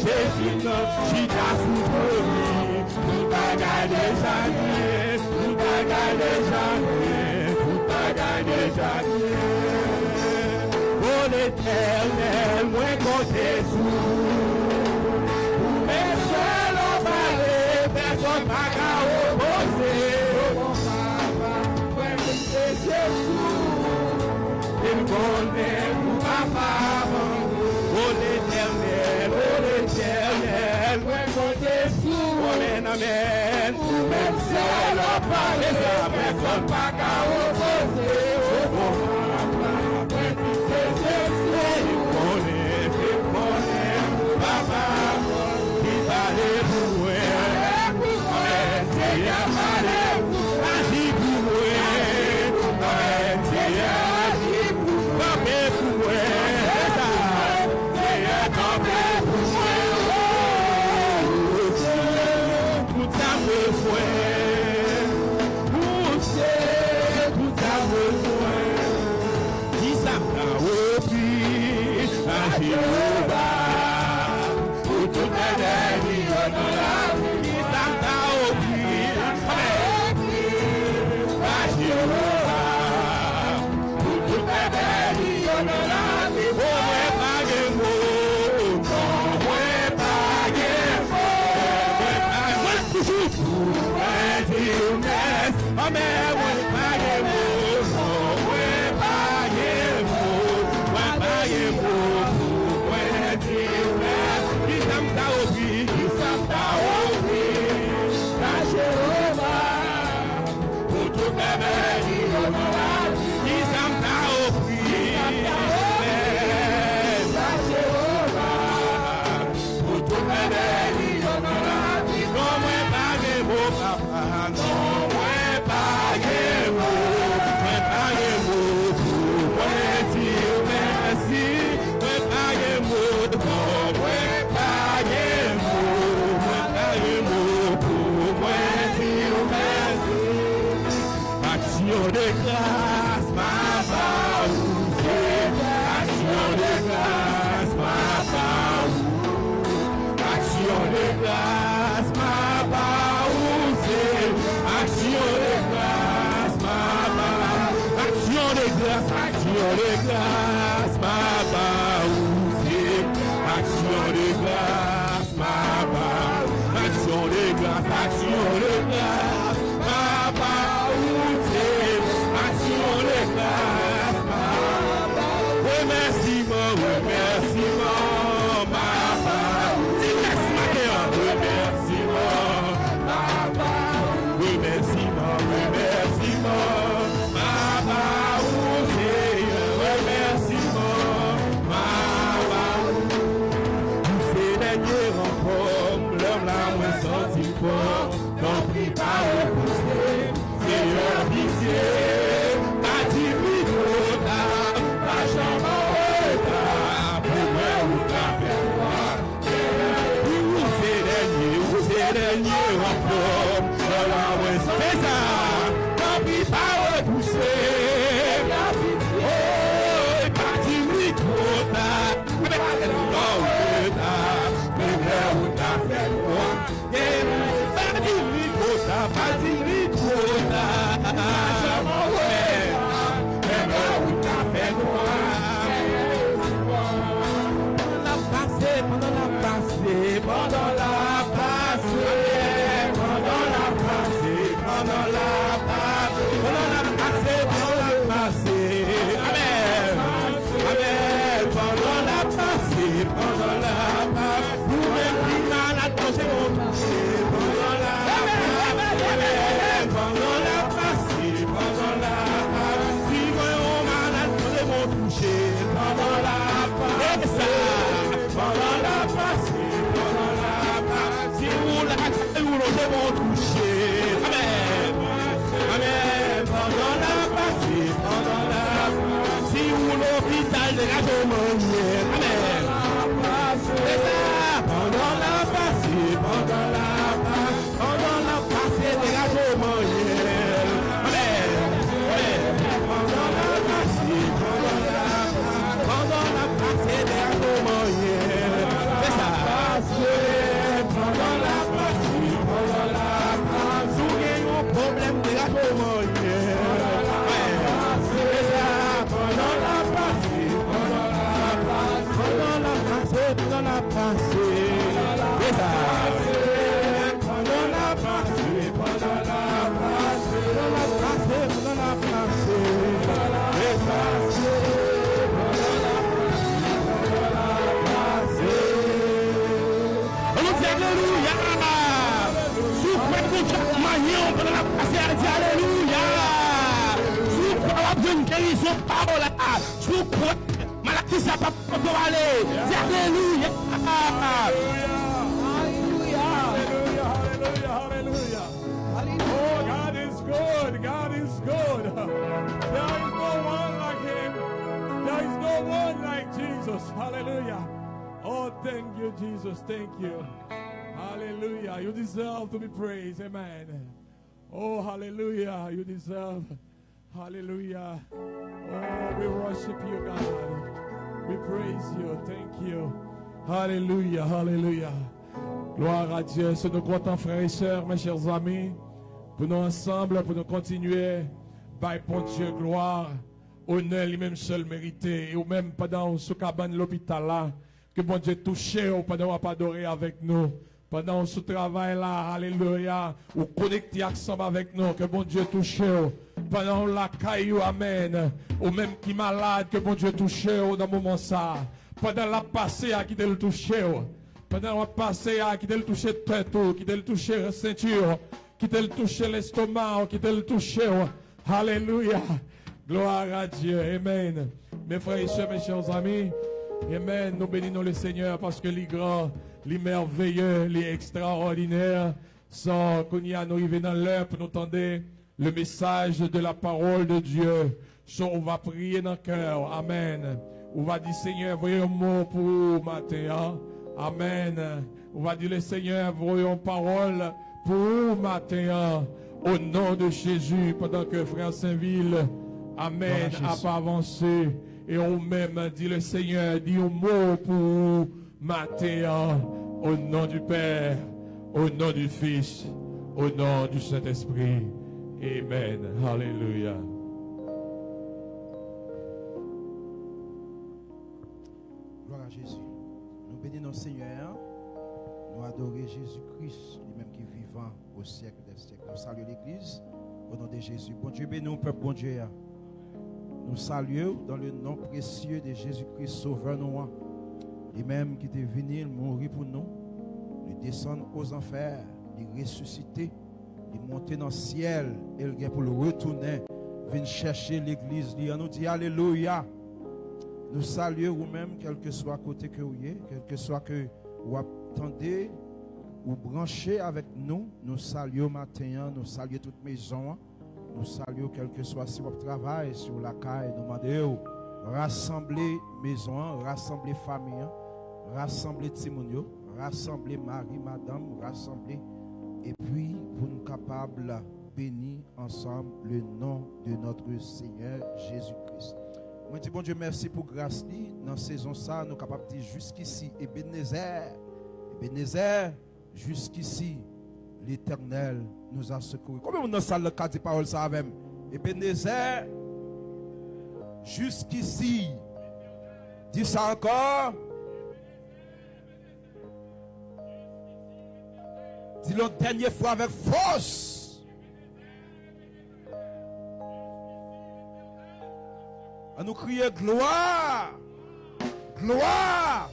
Jésus, non, qui t'a tout connu. Tout a déjà bien. Tout a déjà bien. Tout a déjà bien. Oh l'Éternel, moi compté sous. Mais seul en vallée, personne n'a qu'à opposer. C'est Jésus. Il connaît pour ma femme. Oh l'Éternel, moi compté sous. Amen, amen. Même seul en vallée, personne n'a qu'à opposer. pendant la passé, pendant la passé, pendant la passé. Amen. Amen. Pendant la passé, pendant la passé. Vous-même qui malade, c'est mon touché. Pendant la passé, pendant la passé, pendant la passé. Si voyons malade, c'est mon touché. Pendant la passé, pendant la passé, pendant la passé. Si vous la c'est mon touché. Amen. Amen. Pendant la passé, pendant la passé. Si vous l'hôpital de la Jomonienne. Amen. C'est ça. Pendant la passé, pendant la passé. Pendant la passé de la Jomonienne. Amen. Pendant la passé, pendant la passé. Pendant la passé de la Jomonienne. C'est ça. Pendant la passé, pendant la passé. Souvenez-vous problème de la Jomonienne. C'est ça. Pendant la passé, pendant la passé. Pendant la passé, pendant la passé. C'est ça. Pendant la passé, pendant la passé. Pendant la passé, pendant la passé. C'est ça. Pendant la passé. On dit alléluia. Sous quoi qu'on manion pendant la passé, on dit alléluia. Sous quoi on a besoin de guérison parole. Sous quoi maladie ça pas pour aller. Dis alléluia. Hallelujah. Oh, God is good. God is good. There is no one like him. There is no one like Jesus. Hallelujah. Oh, thank you, Jesus. Thank you. Hallelujah. You deserve to be praised. Amen. Oh, hallelujah. You deserve. Hallelujah. Oh, we worship you, God. We praise you. Thank you. Hallelujah. Hallelujah. Gloire à Dieu. C'est nos contents, frères et sœurs, mes chers amis, pour nous ensemble, pour nous continuer, by pour Dieu, gloire, honneur, lui-même seul mérité, et ou même pendant ce cabane l'hôpital là, que bon Dieu touche, ou pendant qu'on adorer avec nous, pendant ce travail là, alléluia, ou connecté ensemble avec nous, que bon Dieu touche, pendant la caillou, amen, ou même qui malade, que bon Dieu touche, dans le moment ça, pendant la passée à qui te le touche, pendant la passée à qui te le touche tête, qui te le touche la ceinture, qui te le touche l'estomac, qui te le touche, alléluia, gloire à Dieu, amen. Mes frères et sœurs, mes chers amis, amen, nous bénissons le Seigneur parce que les grands, les merveilleux, les extraordinaires, sont qu'on y a nous arrivé dans l'heure pour nous tendre le message de la parole de Dieu. So, on va prier dans le cœur, amen. On va dire Seigneur, voyons un mot pour vous matin, amen. On va dire le Seigneur, voyons parole pour vous matin, au nom de Jésus, pendant que frère Saint-Ville, amen, a pas avancé. Et on même dit le Seigneur, dit un mot pour vous matin, au nom du Père, au nom du Fils, au nom du Saint-Esprit. Amen. Hallelujah. Gloire à Jésus. Nous bénissons le Seigneur. Nous adorons Jésus-Christ, lui-même qui est vivant au siècle des siècles. Nous saluons l'Église au nom de Jésus. Bon Dieu, bénis peuple, bon Dieu. Nous saluons dans le nom précieux de Jésus-Christ, Sauveur nous. Lui-même qui est venu mourir pour nous, il descend aux enfers, il ressusciter, il monter dans le ciel, et il pour le retourner, venir chercher l'Église. Il nous dit Alléluia. Nous saluons vous-même, quel que soit côté que vous êtes, quel que soit que vous attendez ou branchez avec nous. Nous saluons matin, nous saluons toute maison. Nous saluons quel que soit si votre travail sur la caille. Nous demandons rassembler maison, rassembler famille, rassembler Timonio, rassembler Marie, Madame, rassembler. Et puis, pour nous capables de bénir ensemble le nom de notre Seigneur Jésus-Christ. Moi, je dis, bon Dieu, merci pour grâce. Dans la saison, ça, nous sommes capables de dire jusqu'ici, Ebenezer, jusqu'ici, l'Éternel nous a secouru. Combien de salle le dit parole ça avec Ebenezer, jusqu'ici, dis ça encore. Dis-le dernière fois avec force. À nous crier gloire. Gloire.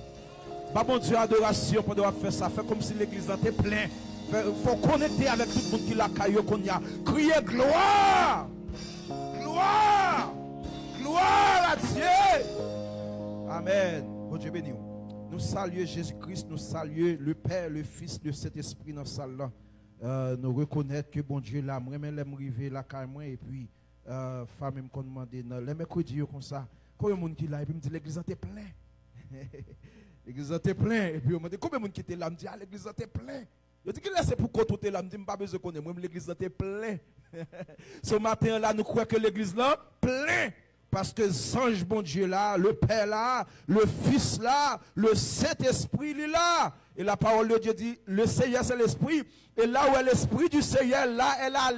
Bah bon Dieu, adoration pendant qu'on fait ça. Fait comme si l'église était pleine. Il faut connecter avec tout le monde qui l'a caillou qu'on y a. Crier gloire. Gloire. Gloire à Dieu. Amen. Bon Dieu béni. Nous saluons Jésus-Christ, nous saluons le Père, le Fils, le Saint-Esprit dans cette salle là. Nous reconnaître que bon Dieu là, moi même l'aime arriver là carrément et puis femme me demander les mercredis comme ça. Combien de monde qui là et puis me dit l'église était pleine. L'église était pleine et puis on me dit combien de monde qui était là me dit ah l'église était pleine. Je dis que là c'est pour côté là me dit pas besoin de connaître moi l'église était pleine. Ce matin là nous croyons que l'église là pleine. Parce que l'ange bon Dieu là, le Père là, le Fils là, le Saint-Esprit il est là. Et la parole de Dieu dit, le Seigneur c'est l'Esprit. Et là où est l'Esprit du Seigneur, là est la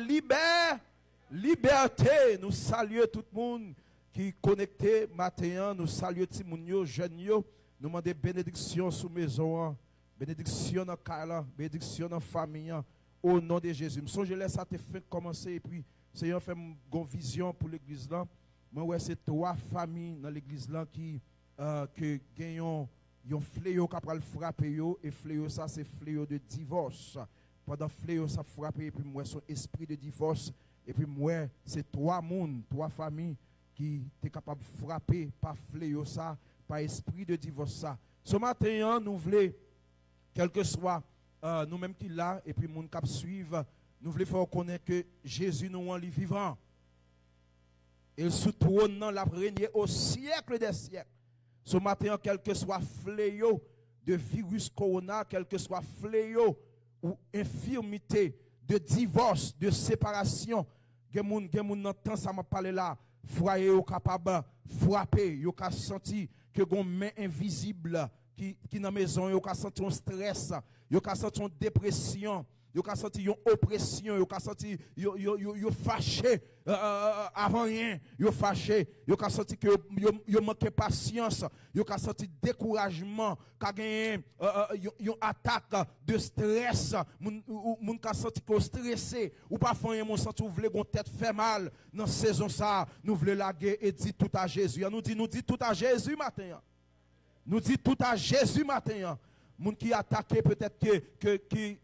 liberté. Nous saluons tout le monde qui est connecté matin. Nous saluons tout le monde, jeunes. Nous demandons bénédiction sous maison. Bénédiction dans la bénédiction dans la famille. Au nom de Jésus. Je me laisse ça te faire commencer. Et puis, Seigneur fait une vision pour l'église là. Moi, ouais, c'est 3 familles dans l'église là qui gagnent un fléau qui va frapper et fléau ça c'est fléau de divorce. Pendant fléau ça frappe et puis moi son esprit de divorce et puis moi c'est 3 familles qui sont capables de frapper par fléau ça, par esprit de divorce ça. Ce matin, nous voulons quel que soit nous-mêmes qui là et puis moun qui suivent, nous voulons faire connaître que Jésus nous en vivant. Il sous trône la régner au siècle des siècles. Ce matin, quel que soit fléau de virus corona, quel que soit fléau ou infirmité, de divorce, de séparation, gen moun nan temps ça m'a parlé là, foyer yo capable frapper, yo ka senti que gon main invisible qui dans maison, yo ka senti un stress, yo ka senti une dépression. Yo ka senti yon oppression, yo ka senti yo fâché avant rien, yo fâché, yo ka senti que yo manque patience, yo ka senti découragement, ka gagné yon attaque de stress, moun ka senti que stressé ou parfois yon senti ou vle gon tête fait mal dans saison ça, nous vle laguer et dit tout à Jésus. Nous dit tout à Jésus matin. Nous dit tout à Jésus matin. Moun qui attaqué peut-être qui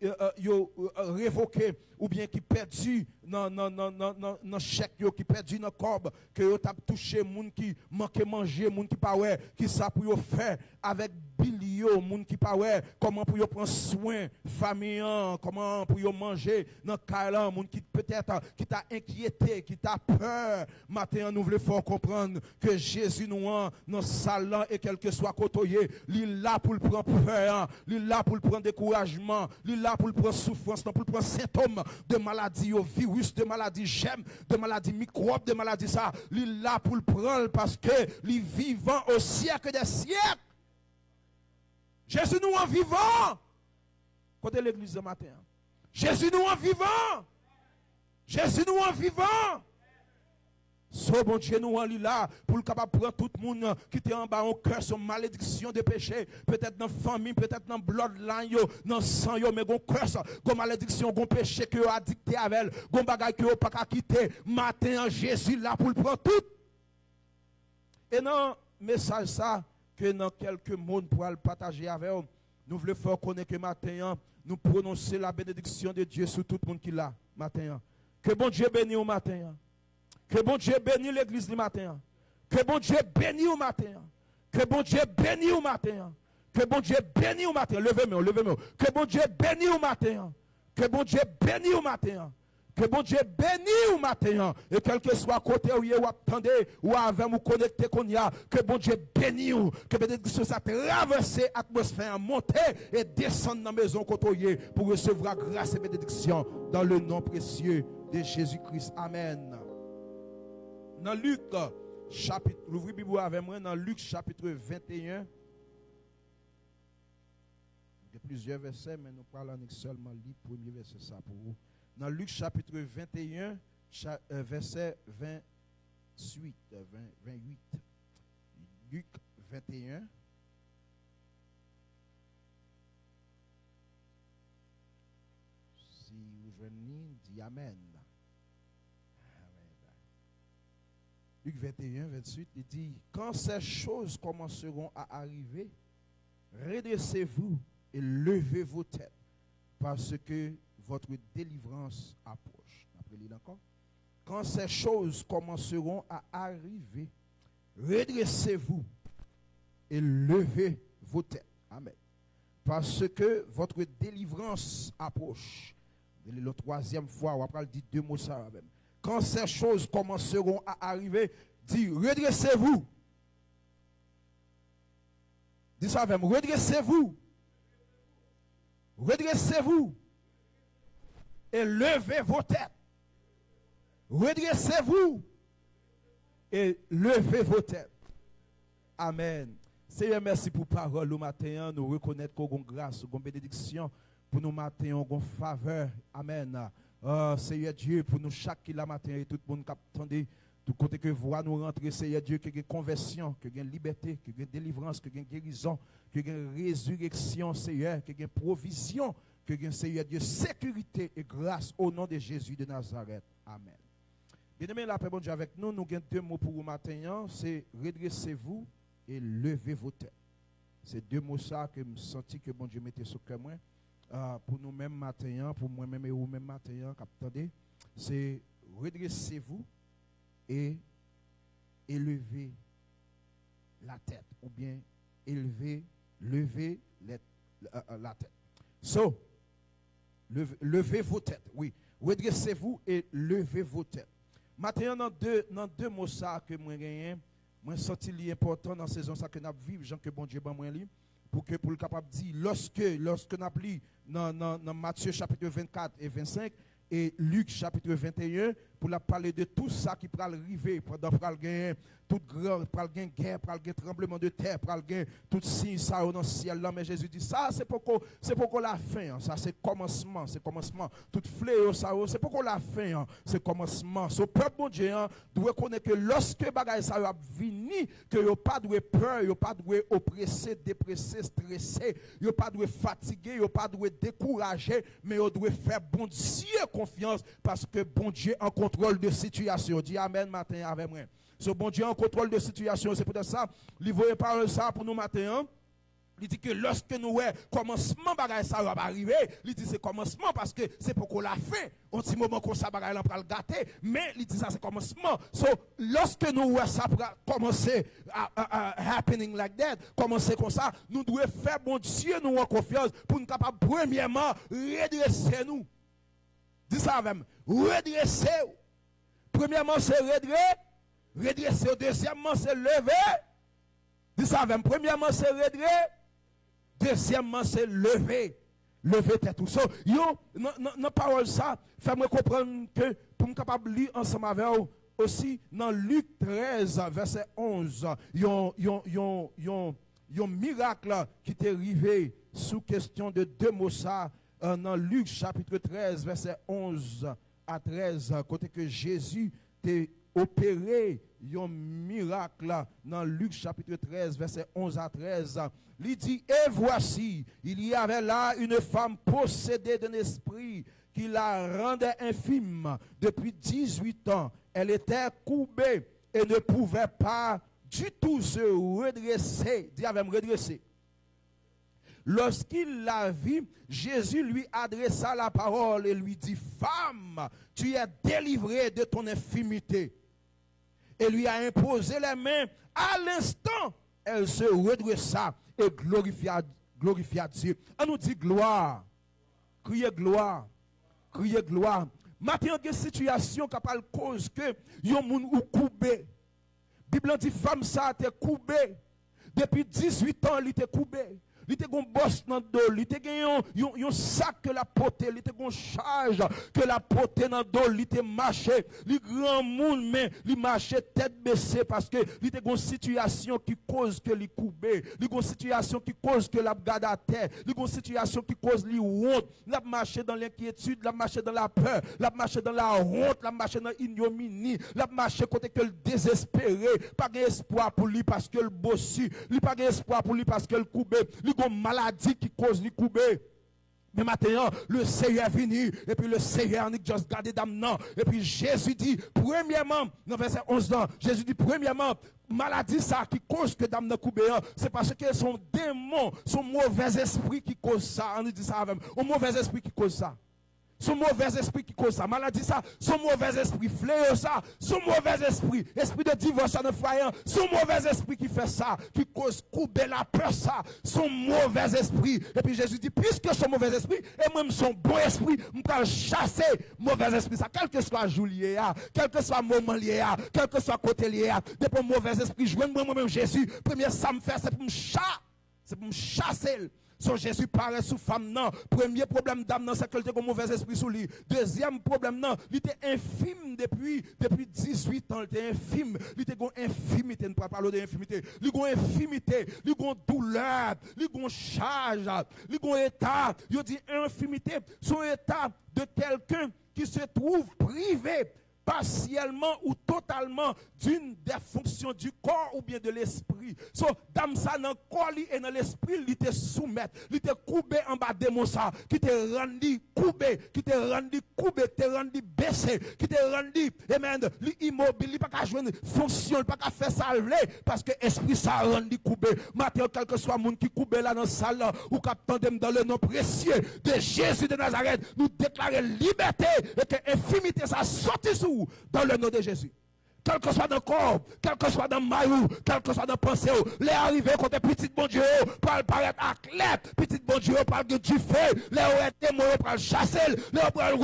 révoqué ou bien qui perdu dans chèque yo qui perdu dans corbe que yo t'a touché moun qui manque manger moun qui pas ouais qui ça pour yo faire avec bilio moun qui pas ouais comment pour yo prendre soin famille comment pour yo manger dans calan moun qui peut-être qui t'a inquiété qui t'a peur matin nous voulons faire comprendre que Jésus nous dans salle et quel que soit côtoyé il là pour le prendre peur il là pour le prendre découragement il là pour le prendre souffrance pour le prendre symptômes de maladie au virus de maladie j'aime de maladie microbe de maladie ça il là pour le prendre parce que il vivant au siècle des siècles. Jésus nous en vivant. Côté l'église ce matin. Jésus nous en vivant. Jésus nous en vivant. So bon Dieu nous en là pour le capable prendre tout le monde qui était en bas en cœur son malédiction de péché peut-être dans famille peut-être dans bloodline yo dans sang yo mais gon curse gon malédiction gon péché que yo addicté avec elle gon bagay que yo pas ka quitter matin Jésus là pour le prendre tout et non message ça que dans quelques mots pour le partager avec vous nous voulons faire connaître que matin nous prononcer la bénédiction de Dieu sur tout le monde qui là matin que bon Dieu bénisse au matin. Que bon Dieu bénisse l'église du matin. Que bon Dieu bénisse au matin. Que bon Dieu bénisse au matin. Que bon Dieu bénisse au matin. Levez-moi, levez-moi. Que bon Dieu bénisse au matin. Que bon Dieu bénisse au matin. Que bon Dieu bénisse au matin. Et quel que soit côté où vous attendez, ou avec vous connecter qu'on y a, que bon Dieu bénisse. Que bénédiction ça traverse l'atmosphère, monter et descendre dans la maison côté pour recevoir grâce et bénédiction dans le nom précieux de Jésus-Christ. Amen. Dans Luc chapitre, l'ouvrez Bible avec moi, dans Luc chapitre 21. Il y a plusieurs versets, mais nous parlons seulement du premier verset ça pour vous. Dans Luc chapitre 21, verset 28. Luc 21. Si vous joignez, dis Amen. Luc 21, 28, il dit, quand ces choses commenceront à arriver, redressez-vous et levez vos têtes, parce que votre délivrance approche. Après, il encore. Quand ces choses commenceront à arriver, redressez-vous et levez vos têtes. Amen. Parce que votre délivrance approche. La troisième fois, on va dire deux mots ça même. Quand ces choses commenceront à arriver, dit redressez-vous. Dis ça avec moi, redressez-vous. Redressez-vous. Et levez vos têtes. Redressez-vous. Et levez vos têtes. Amen. Seigneur, merci pour parole au matin. Nous reconnaître qu'on a grâce, qu'on a bénédiction pour nous matin, qu'on a faveur. Amen. Seigneur Dieu, pour nous chaque matin et tout le monde qui attendait, tout côté que voit nous rentrer, Seigneur Dieu, que y ait conversion, que y ait liberté, que y ait délivrance, que y ait guérison, que y ait résurrection, Seigneur, que y ait provision, que y ait, Seigneur Dieu, sécurité et grâce au nom de Jésus de Nazareth. Amen. Bien-aimés, la paix, bon Dieu avec nous, nous avons deux mots pour vous matin, c'est redressez-vous et levez vos têtes. C'est deux mots ça que je senti que bon Dieu mettait sur le cœur moi. Pour nous-mêmes matin, pour moi-même et vous-même matin, attendez, c'est redressez-vous et élevez la tête, ou bien levez la tête. So, levez vos têtes, oui. Redressez-vous et levez vos têtes. Maintenant, dans deux mots ça que moi gagne, moi senti l'important dans saison ça que nous vivons, Jean que bon Dieu ban moi li, pour le capable dire lorsque nous lis dans Matthieu chapitre 24 et 25 et Luc chapitre 21 pour la parler de tout ça qui peut arriver pendant gagner toute grande guerre, tremblement de terre, tout signe ça dans le ciel là, mais Jésus dit ça c'est pour la fin, ça c'est commencement, tout fléau ça c'est pour la fin, c'est commencement. Ce peuple bon Dieu doit connaître que lorsque bagaille ça va venir, que yo pas doit peur, yo pas doit oppressé, dépressé, stressé, yo pas doit fatigué, yo pas doit découragé, mais yo doit faire bon Dieu confiance parce que bon Dieu en contrôle de situation. Dis amen matin avec moi. Ce bon Dieu en contrôle de situation, c'est pour ça, il veut parler ça pour nous matin. Il dit que lorsque nous voyons commencement bagaille ça va arriver, il dit c'est commencement parce que c'est pour qu'on la fait. Un petit moment qu'on ça bagaille là pour le gâter, mais il dit ça c'est commencement. So lorsque nous voyons ça pour commencer happening like that, commencer comme ça, nous devons faire bon Dieu nous en confiance pour nous capable premièrement redresser nous. Dis ça avec moi. Redresser. Premièrement c'est redresser. Deuxièmement c'est lever. Dis ça avec moi. Premièrement c'est redresser. Deuxièmement, c'est lever tête tout ça. Yo, dans parole ça, fais-moi comprendre que pour me capable lire ensemble avec vous aussi dans Luc 13 verset 11, yon miracle qui t'est arrivé sous question de deux mots ça dans Luc chapitre 13 verset 11 à 13 côté que Jésus t'est opéré un miracle dans Luc chapitre 13 verset 11 à 13. Il dit et voici il y avait là une femme possédée d'un esprit qui la rendait infime depuis 18 ans. Elle était courbée et ne pouvait pas du tout se redresser. Dis avec moi redresser. Lorsqu'il la vit, Jésus lui adressa la parole et lui dit femme, tu es délivrée de ton infimité. Et lui a imposé les mains. À l'instant, elle se redressa et glorifia Dieu. On nous dit gloire. Criez gloire. Criez gloire. Maintenant, il y a une situation qui parle cause que yon moun ou coupé. Bible dit femme ça était coupé. Depuis 18 ans, elle était coupé. Il était un boss dans le dos, il était un sac que la portée, il était un charge que la portée dans le dos, il était marché, il grand monde mais il marchait tête baissée parce que il était une situation qui cause que il coupé, il une situation qui cause que la garde à terre, il une situation qui cause li honte, la marché dans l'inquiétude, la marché dans la peur, la marché dans la honte, la marché dans l'ignominie, la marché côté que le désespéré, pas d'espoir pour lui parce que le bossu, il pas d'espoir pour lui parce que le coupé, une maladie qui cause les coubés. Mais maintenant, le Seigneur est venu, et puis le Seigneur nous juste gardé d'amenant. Et puis Jésus dit, premièrement, dans verset 11, Jésus dit, premièrement, maladie ça qui cause que d'amenant coupé, c'est parce que son démon, son mauvais esprit qui cause ça. On nous dit ça avec un mauvais esprit qui cause ça. Son mauvais esprit qui cause ça, maladie ça, son mauvais esprit, fléau ça, son mauvais esprit de divorce dans le foyer, son mauvais esprit qui fait ça, qui cause couper la peur ça, son mauvais esprit. Et puis Jésus dit, puisque son mauvais esprit, et même son bon esprit, je peux chasser mauvais esprit ça, quel que soit jour lié, quel que soit moment lié, quel que soit côté lié, depuis mauvais esprit, je vois moi-même Jésus, premier ça me fait, c'est pour me chasser. So Jésus paraît sous femme non. Premier problème d'âme c'est qu'elle était un mauvais esprit sous lui. Deuxième problème non, il était infime depuis 18 ans, il était infime. Il était une infimité, ne pas parler d'infimité. Il était une infimité, il était une douleur, il était une charge, il était un état. Il dit infimité, son état de quelqu'un qui se trouve privé partiellement ou totalement d'une des fonctions du corps ou bien de l'esprit. So, dans ça, dans le corps et dans l'esprit, il était soumettre, il était coupé en bas de mon ça, qui te rendu coupé, qui te rendu coupé, qui te rendu baissé, qui te rendu, amen, immobile, il pas qu'à jouer fonction, il pas qu'à faire ça, parce que l'esprit ça rendu coupé. Maintenant, quel que soit le monde qui coupé là dans la salle, ou qui attendent dans le nom précieux de Jésus de Nazareth, nous déclarer liberté et que l'infimité ça sorti sous dans le nom de Jésus. Quel que soit dans le corps, quel que soit dans le maillot, quel que soit dans la pensée, les arrivés côté petit bon Dieu, pour paraître à clair, petit bon Dieu, pour du feu, les démons pour le chasser, les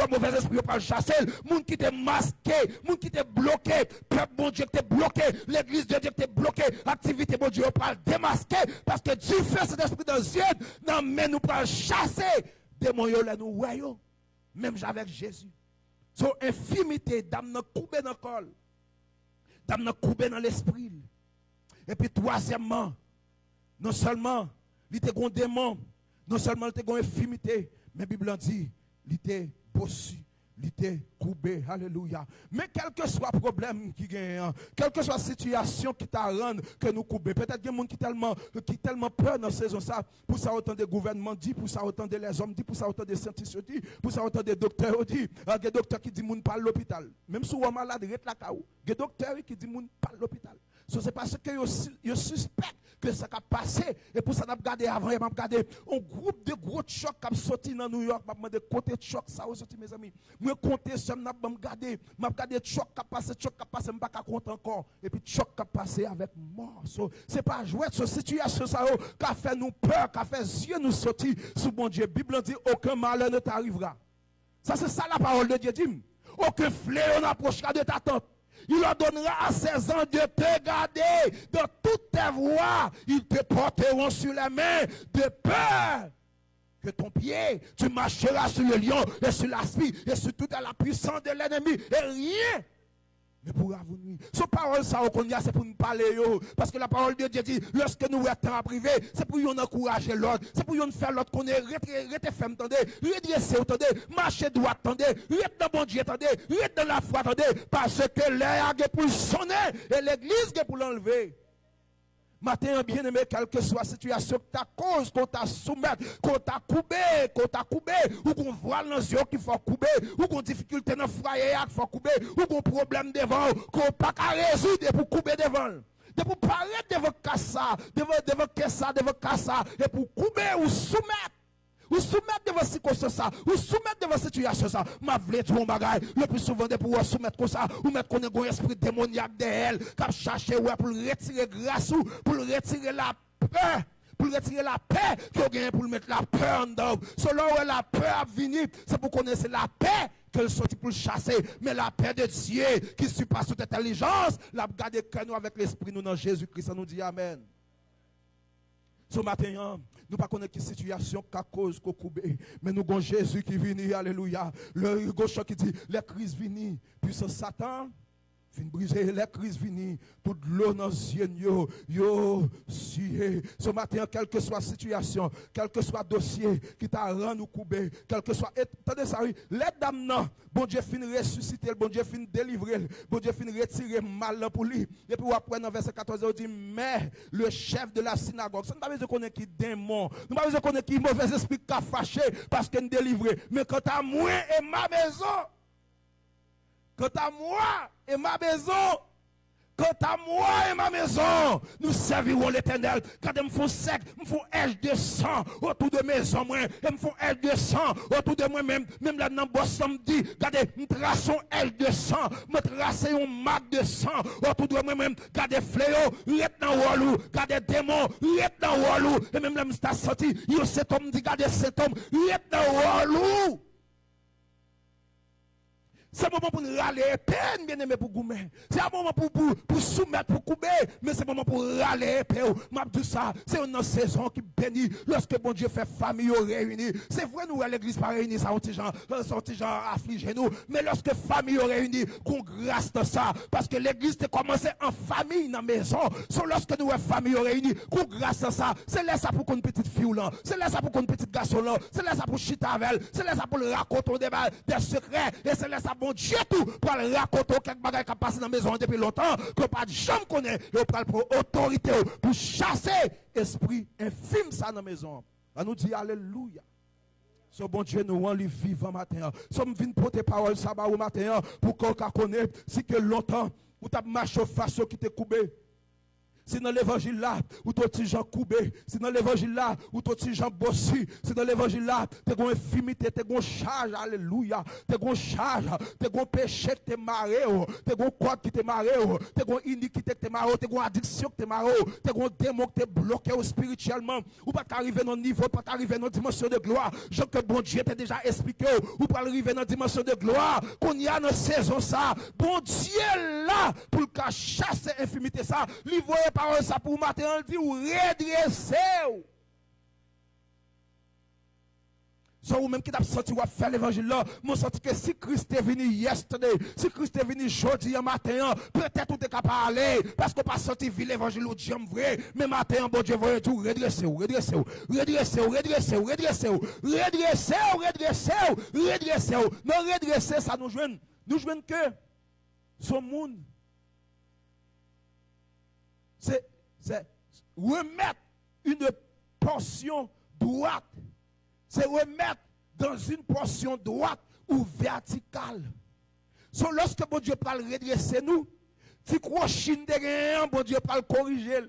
mauvais esprits pour le chasser, moun qui t'est masqué, moun qui t'est bloqué, peuple bon Dieu qui t'est bloqué, l'église de Dieu qui t'est bloqué, activité bon Dieu pour le démasquer, parce que Dieu fait cet esprit dans les yeux, non mais nous pour le chasser, démons nous voyons, même avec Jésus. Son infimité, d'âme coupé dans le corps, d'âme coupé dans l'esprit. Et puis troisièmement, non seulement il était un démon, non seulement il était une infimité, mais la Bible dit, il était bossu, il était coupé, alléluia. Mais quel que soit le problème qui gagne, quelle que soit la situation qui t'a rendu que nous coupons, peut-être qu'il y a des gens qui tellement peur dans cette saison ça, pour ça autant de gouvernements dit, pour ça autant de les hommes dit, pour ça autant de scientifiques dit, pour ça autant de docteurs dit, il y a des docteurs qui disent moun pas l'hôpital. Même si on est malade, reste la caou. Il y a des docteurs qui disent moun pas l'hôpital. C'est parce que je suspecte que ça a passé et pour ça n'a regardé avant et m'a regardé un groupe de gros chocs qui a sorti dans New York, m'a demandé côté de choc ça a sorti mes amis. Moi compter ça m'a regardé choc qui a passé m'a pas compte encore et puis choc qui a passé avec mort. C'est pas jouer cette situation ça qui a fait nous peur, qui a fait yeux nous sortir sous bon Dieu. Bible dit aucun malheur ne t'arrivera. Ça c'est ça la parole de Dieu dit. Aucun fléau n'approchera de ta tente. Il leur donnera à 16 ans de te garder dans toutes tes voies. Ils te porteront sur les mains de peur que ton pied, tu marcheras sur le lion et sur l'aspie et sur toute la puissance de l'ennemi. Et rien ne pourra vous nuire. Cette parole, ça, c'est pour nous parler. Parce que la parole de Dieu dit, lorsque nous sommes en privé, c'est pour nous encourager l'autre. C'est pour nous faire l'autre qu'on est rete femme, attendez, redresser, attendez, marcher droit, attendez, rete dans bon Dieu, attendez, rete dans la foi, attendez, parce que l'air est pour sonner et l'église est pour l'enlever. Matin, bien aimé, quelle que soit la situation, ta cause, qu'on t'a soumettre, qu'on t'a coupé, ou qu'on voit dans les yeux qu'il faut couper, ou qu'on difficulté dans le foyer qu'il faut couper, ou qu'on problème devant, qu'on pas qu'à résoudre pour couper devant. De pour parler devant Kassa, devant Kassa, et pour couper ou soumettre. Ou soumettre devant circonstance ça, ou soumettre devant situation ça. Ma vle tout bagay, le plus souvent de pouvoir soumettre comme ça, ou mettre qu'on ait un esprit démoniaque de elle, qui chercher ouais pour retirer grâce ou pour retirer la peur. Pour retirer la paix, qui gagne pour mettre la peur en dedans. Selon où la peur a venu, c'est pour connaître la paix qu'elle sortit pour le chasser. Mais la paix de Dieu, qui surpasse toute intelligence, la garde que nous avec l'esprit, nous dans Jésus-Christ, ça nous dit Amen. Ce matin, nous ne connaissons pas quelle situation, quelle cause, qu'on coupe, mais nous avons Jésus qui vient, alléluia. Le gauche qui dit, les crises viennent, puissance Satan, fin briser les crises finies, toute l'eau dans les yeux, yo, si, ce matin, quelle que soit la situation, quel que soit le dossier qui t'a rendu nous couper, quel que soit, attendez ça, oui, les dames, non, bon Dieu fin ressusciter, bon Dieu fin délivrer, bon Dieu fin retirer mal pour lui, et puis après, dans verset 14, il dit, mais le chef de la synagogue, ça ne veut pas qu'on est qui démon, nous ne veut pas qu'on est qui mauvais esprit qui a fâché, parce qu'il est délivré, mais quand à moi et ma maison, quant à moi et ma maison, nous servirons l'Éternel. Quand ils me font sec, me font edge de sang autour de maison, moi, ils me font edge de sang autour de moi-même. Même là, dans le samedi, regardez, me trace un edge de sang, me trace un marque de sang autour de moi-même. Regardez, fléau, reste dans Walou, regardez, démon, reste dans Walou. Et même là, je suis sorti, yo, cet homme dit, regardez, cet homme, reste dans Walou. C'est un moment pour râler peine, bien aimé pour goumer. C'est un moment pour soumettre, pour couper. Mais c'est un moment pour râler peine. M'a dit ça, c'est une saison qui bénit lorsque bon Dieu fait famille réunie. C'est vrai, nous, à l'église, pas réunis, ça, on est gens affligés, nous. Mais lorsque famille réunie, qu'on grâce de ça. Parce que l'église a commencé en famille dans la maison. C'est lorsque nous, famille réunie, qu'on grâce de ça. C'est là ça pour qu'on petite fille là. C'est là ça pour qu'on petite garçon là. C'est là ça pour chita avec. C'est là ça pour le raconter des secrets. Et c'est là ça bon Dieu tout pour raconter quelque chose qui a passé dans la maison depuis longtemps, que pas de jamais connaît, et pour autorité, pour chasser esprit infime ça dans la maison. On nous dit alléluia. Ce bon Dieu nous rend vivant matin. Sommes venus porter parole sabbat au matin pour qu'on connaisse si que longtemps ou t'as marché face qui t'est coupé. C'est dans l'évangile là où ton petit Jean coubé, c'est dans l'évangile là où ton petit Jean bossu, c'est dans l'évangile là, t'es gon infimité, t'es gon charge, alléluia, t'es gon charge, t'es gon péché qui t'es maré, t'es gon code qui t'es maré, t'es gon iniquité qui t'es maré, t'es gon addiction qui t'es maré, t'es gon démon qui t'es bloqué spirituellement, ou pas t'arriver dans le niveau, pas t'arriver dans la dimension de gloire, Jean que bon Dieu t'a déjà expliqué, ou pas arriver dans la dimension de gloire, qu'on y a dans saison ça, bon Dieu là, pour le cas chasser infimité ça, livrer parole ça pour matin, on dit ou redresser. So ou même qui t'a senti ou faire l'évangile là, moi senti que si Christ est venu yesterday, si Christ est venu aujourd'hui matin, peut-être ou t'es capable parler parce qu'on pas senti vivre l'évangile ou Dieu vrai, mais matin bon Dieu va tout redresser, redresser, redresser, redresser, redresser, redresser, redresser, redresser. Non redresser ça nous joigne que son monde c'est remettre une portion droite. C'est remettre dans une portion droite ou verticale. So, lorsque bon Dieu parle redresser nous, si crochine de gain, bon Dieu parle corriger.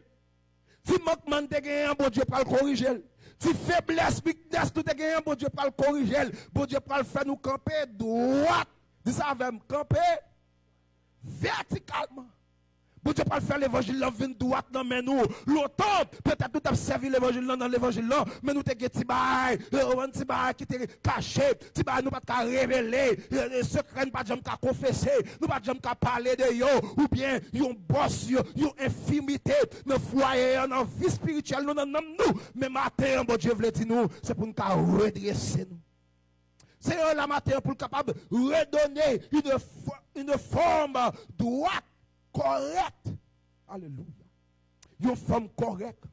Si manquement de gain, bon Dieu parle corriger. Si faiblesse, weakness de gain, bon Dieu parle corriger. Bon Dieu parle faire nous camper droite. Dis ça avec camper verticalement. Bon Dieu pas faire l'évangile là vient droite dans mais nous longtemps peut-être nous avons servi l'évangile là dans l'évangile là mais nous te petit bail qui était caché petit bail nous pas révéler secret pas jamais confesser nous pas jamais parler de yo ou bien yon boss yo infimité dans foyer dans vie spirituelle nous dans nous mais matin bon Dieu veut dire nous c'est pour nous redresser nous c'est la matin pour capable redonner une forme droite correcte. Alléluia. Une forme correcte.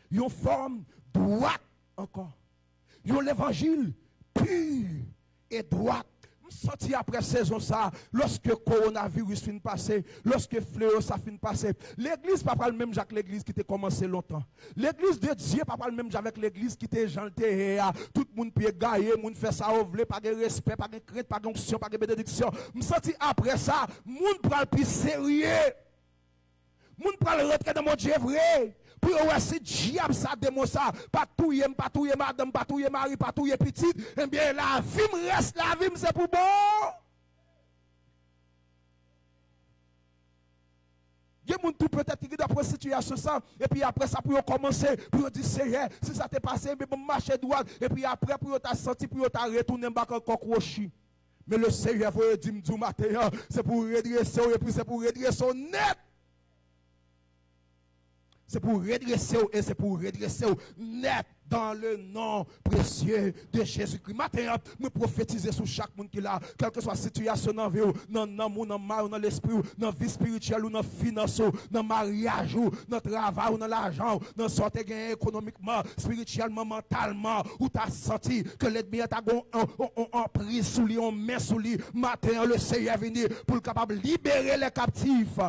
Une forme droite encore. L'évangile pur et droite. Sorti après saison ça, lorsque le coronavirus fin passé, lorsque fléau ça fin passé, l'église pas le même avec l'église qui était commencé longtemps. L'église de Dieu pas le même avec l'église qui était janté, tout le monde peut gagner, monde fait ça au vle, pas de respect, pas de crainte, pas d'onction, pas de bénédiction. Sorti après ça, monde prend plus sérieux. Monde prend le retrait dans mon Dieu vrai. Pour voir si diable ça démon ça, pas touyer madame, pas touyer mari, pas touyer petite, eh bien la vie reste, la vie c'est pour bon. Il y a tout peut-être qui d'après situation ça, et puis après ça pour commencer, pour dire Seigneur, si ça t'est passé, mais bon marcher droit, et puis après pour t'as senti, pour t'as retourné bac encore crochi. Mais le Seigneur veut dire du matin, c'est pour redresser, et puis c'est pour redresser net. C'est pour redresser et c'est pour redresser net dans le nom précieux de Jésus-Christ. Matin, je prophétiser sur chaque monde qui est là, quelle que soit la situation dans la vie, dans l'amour, dans le mal, dans l'esprit, dans la vie spirituelle, dans la finance, dans le mariage, dans le travail, dans l'argent, dans le sorte économiquement, spirituellement, mentalement, où tu as senti que l'ennemi a en prise sous lui, on met sous lui. Matin, le Seigneur est venu pour le capable libérer les captifs,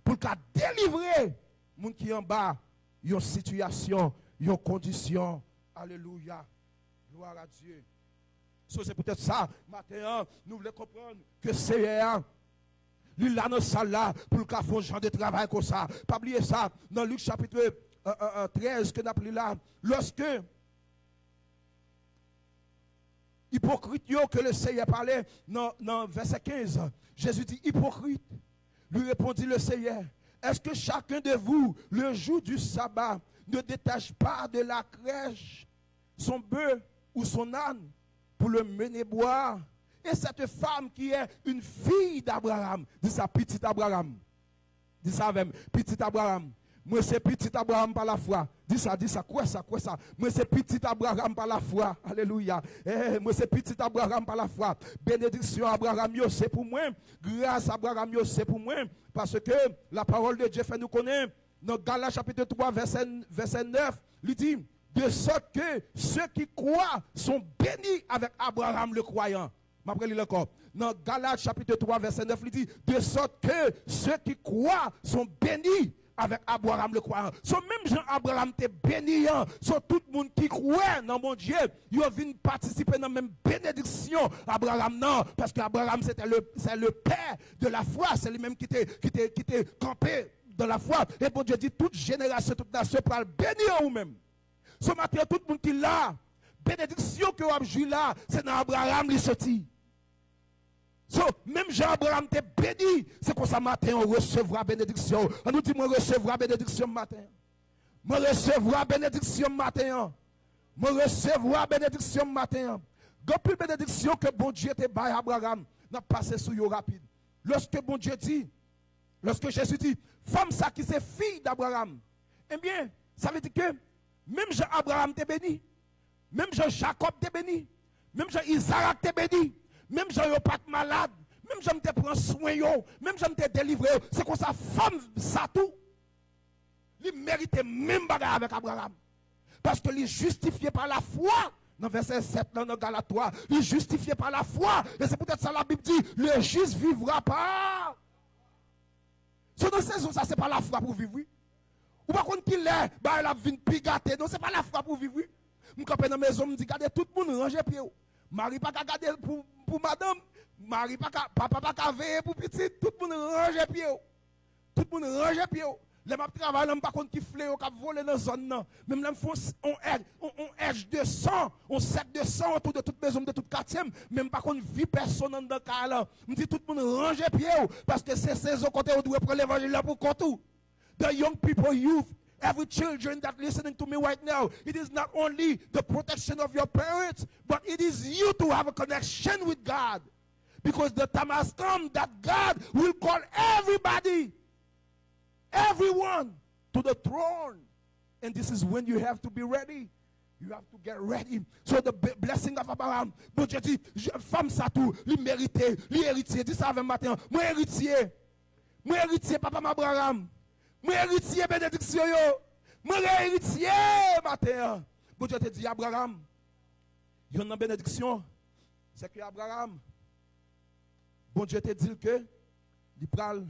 pour le délivrer les gens qui sont en bas, une situation, une condition. Alléluia. Gloire à Dieu. So, c'est peut-être ça, matin, nous voulons comprendre que c'est lui là dans salle là pour le faire un genre de travail comme ça. Pas oublier ça dans Luc chapitre 13 que nous appelons là, lorsque hypocrite que le Seigneur parlait dans verset 15, Jésus dit hypocrite, lui répondit le Seigneur, est-ce que chacun de vous le jour du sabbat ne détache pas de la crèche son bœuf ou son âne pour le mener boire? Et cette femme qui est une fille d'Abraham, dit ça, petite Abraham, dit ça avec petit Abraham. Moi c'est petit Abraham par la foi. Dis ça, quoi ça. Moi c'est petit Abraham par la foi. Alléluia. Moi c'est petit Abraham par la foi. Bénédiction Abraham, c'est pour moi. Grâce Abraham, c'est pour moi. Parce que la parole de Dieu fait nous connaître. Dans Galates chapitre 3, verset 9, il dit, de sorte que ceux qui croient sont bénis avec Abraham le croyant. M'appelle le corps. Dans Galates chapitre 3, verset 9, il dit, de sorte que ceux qui croient sont bénis avec Abraham le croyant. So même Jean Abraham était béni. So tout le monde qui croit dans mon Dieu, il vient participer dans la même bénédiction. Abraham non, parce qu'Abraham c'est le père de la foi, c'est lui-même qui était campé dans la foi. Et bon Dieu dit toute génération, toute nation pour bénir vous-même. Ce matin tout le monde qui est là, bénédiction que vous avez là, c'est dans Abraham qui sorti. So, même Jean-Abraham était béni, c'est comme ça matin on recevra bénédiction. On nous dit moi recevra bénédiction matin. Moi recevra bénédiction matin. Moi recevra bénédiction matin. Quand plus bénédiction que bon Dieu te bail Abraham, n'a passé sur yo rapide. Lorsque bon Dieu dit, lorsque Jésus dit, femme ça qui c'est fille d'Abraham, eh bien, ça veut dire que même Jean-Abraham t'est béni, même Jean-Jacob t'est béni, même Jean-Isaac t'est béni. Même si je n'ai pas malade, même si je te prends soin, même si je te délivre, c'est comme ça, femme, ça tout. Il mérite même bagarre avec Abraham. Parce que il est justifié par la foi. Dans verset 7, dans Galates 3, il est justifié par la foi. Et c'est peut-être ça la Bible dit, le juste vivra pas. Ce dans saison, ça, c'est pas la foi pour vivre. Ou par contre, qu'il est, bah, il a vu une pigaté. Non, c'est pas la foi pour vivre. Je suis dans la maison, je me dis, regardez, tout le monde range pied. Marie pas qu'à garder pour madame, Marie pas qu'à, papa pas qu'à veiller pour petit, tout le monde range pied. Tout le monde range pied. Les m'a travail, l'homme par contre qui fléau, qui volé dans la zone là. Même là on edge de sang, on sec de sang autour de toute maison, de toute quartier. Même par contre vie personne dans le cas là. Me dit tout le monde range pied parce que c'est saison côté on doit prendre l'évangile là pour tout. The young people, youth, every children that listening to me right now, it is not only the protection of your parents, but it is you to have a connection with God. Because the time has come that God will call everybody, everyone to the throne. And this is when you have to be ready. You have to get ready. So the blessing of Abraham, bon Dieu dit, femme ça tout, lui mérité, lui héritier, dis ça avec matin, moi héritier, papa Abraham. Moi héritier bénédiction yo. Moi héritier matin. Bon Dieu te dit Abraham. Il y a une bénédiction. C'est que Abraham, bon Dieu te dit que il pral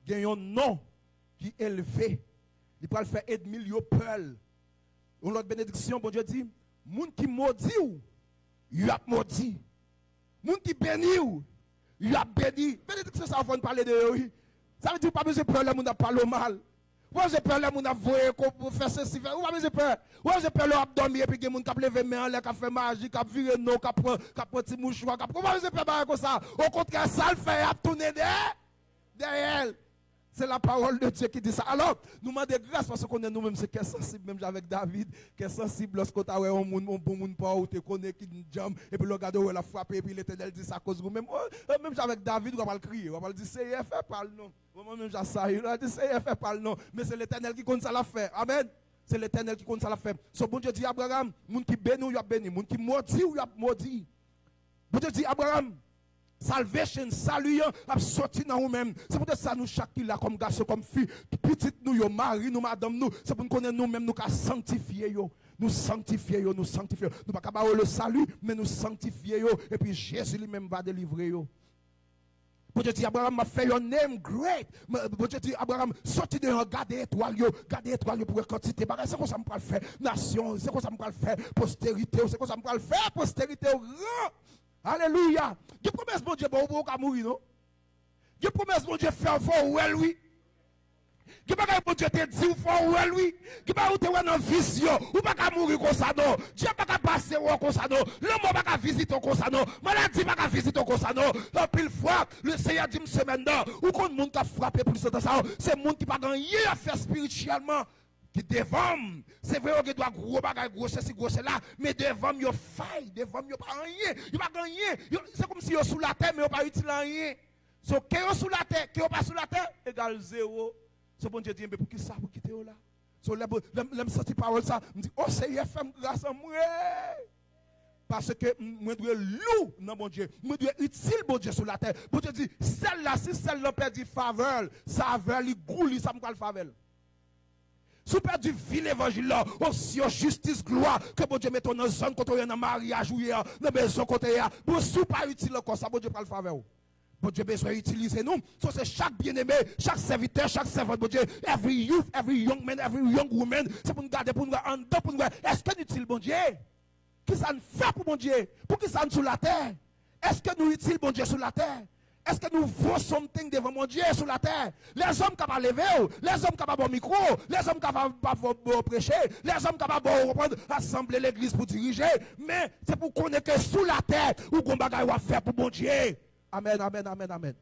gagner un nom qui est élevé. Il pral faire Edmil yo peul. Une autre bénédiction, bon Dieu dit, moun qui maudit ou, il a maudit. Moun qui béni ou, il a béni. Bénédiction ça on va parler de oui. Ça veut dire pas besoin de peur, les gens parlent mal. Ou j'ai peur, les gens voient qu'on fait ceci. Ou pas besoin de peur. Ou j'ai peur, les gens dormir, puis les gens qui lever main en l'air, qui fait magie, qui vire non, qui prend petit mouchoir. Ou pas besoin de peur comme ça. Au contraire, ça le fait, à tourner derrière. C'est la parole de Dieu qui dit ça. Alors, nous demandons grâce parce qu'on est nous-mêmes, c'est qu'est sensible, même avec David, qui est sensible lorsqu'on a un bon monde pas ou te connaît qui jambe, et puis le gars de la frappe, et puis l'Éternel dit ça à cause de vous-même. Même avec David, on va le crier, on va le dire, c'est fait par le nom. Moi-même, j'ai ça, il a dit, c'est fait par le nom. Mais c'est l'Éternel qui compte ça la faire. Amen. C'est l'Éternel qui compte ça la faire. Ce bon Dieu dit Abraham, moun qui béni ou y a béni, moun qui maudit ou y a maudit. Bon Dieu dit Abraham, salvation, salut, a sorti dans nous-mêmes. C'est pour ça nous chaque qui là comme garçon, comme fille, petite nous, yo, mari, nous, madame, nous. C'est pour nous connaître nous-mêmes, nous qu'à sanctifier yo. Nous sanctifier yo, nous sanctifier. Nous pas qu'à le salut, mais nous sanctifier yo. Et puis Jésus lui-même va délivrer yo. Bon Dieu dit Abraham m'a fait your name great. Bon Dieu dit Abraham sorti de garder étoile yo pour quantité. C'est quoi ça me le faire nation, c'est quoi ça me le faire postérité, c'est quoi ça me le faire postérité. Alléluia. Dieu promesse bon Dieu bon ou ka mourir non. Dieu promesse bon Dieu faire fort ou lui. Dieu pas bon Dieu te dit fort ou lui. Dieu pas ou te dans vision ou pas ka mourir comme ça non. Dieu pas ka passer comme ça non. L'homme pas ka visiter comme ça non. Maladie pas ka visiter comme ça non. En pile fois le Seigneur dit semaine là ou kon monde qui frappé pour ça c'est monde qui pas gagné à faire spirituellement. Qui devant, c'est vrai qu'il doit gros bagage, gros ceci, gros cela, mais devant, il faille, devant, il pas rien, il pas gagné. C'est comme si il sous la terre, mais il pas utile rien. So, qu'il sous la terre, qu'il pas sous la terre, égale zéro. Ce bon Dieu dit, mais pour qui ça, pour quitter là? So, l'aime sortir parole ça, me dit, oh, c'est FM grâce à moi. Parce que moi, je dois loup, non, bon Dieu. Moi, je dois utile, bon Dieu, sur la terre. Bon Dieu dit, celle-là, si celle-là perd faveur, saveur, il goule, ça me parle faveur. Si vous perdez vil évangile là, aussi en justice, gloire, que bon Dieu mette dans une zone quand on est dans mariage ou dans la maison quand on est là. Bon, si vous pas utile encore ça, bon Dieu pas le faveur. Bon Dieu besoin d'utiliser nous. So, c'est chaque bien-aimé, chaque serviteur, chaque servante, bon Dieu, every youth, every young man, every young woman, c'est pour nous garder, pour nous en dedans, pour nous voir, est-ce que nous utile, bon Dieu? Qui ça nous fait pour bon Dieu? Pour qui ça nous sur la terre? Est-ce que nous utile, bon Dieu, sur la terre? Est-ce que nous voulons something devant mon Dieu sur la terre? Les hommes capables de lever, les hommes capables de micro, les hommes capables de prêcher, les hommes capables de rassembler l'église pour diriger. Mais c'est pour connaître que sous la terre, ou qu'on bagaille va faire pour mon Dieu. Amen, amen, amen, amen.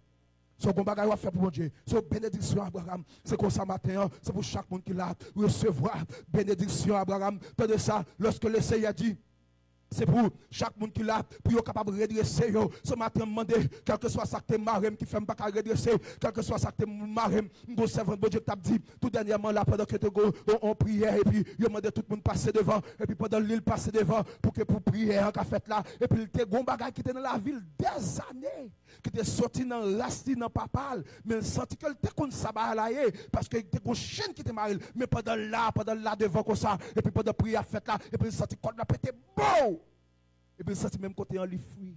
Ce qu'on bagaille va faire pour mon Dieu. Ce bénédiction Abraham, c'est comme ça matin, c'est pour chaque monde qui l'a recevoir. Bénédiction Abraham. Tenez ça, lorsque le Seigneur dit, c'est pour chaque monde qui l'a, pour être capable de redresser. Ce matin, demandé, quel que soit ça que tu marrem, qui fait pas redresser, quel que soit ça que tu marrem, mon servant, bon Dieu, t'a dit, tout dernièrement, là, pendant que tu on prière, et puis, il demandé tout le monde passer devant, et puis pendant l'île passer devant, pour que pour prier, en fait là, et puis il était un bagage qui était dans la ville des années, qui était sorti dans l'asti, dans papal, mais il sentit que il était comme ça, parce qu'il était une chaîne qui était marié, mais pendant là, devant comme ça, et puis pendant prière, fait là, et puis il sentit qu'on a pété beau. Et puis ça c'est même côté en livre fruit.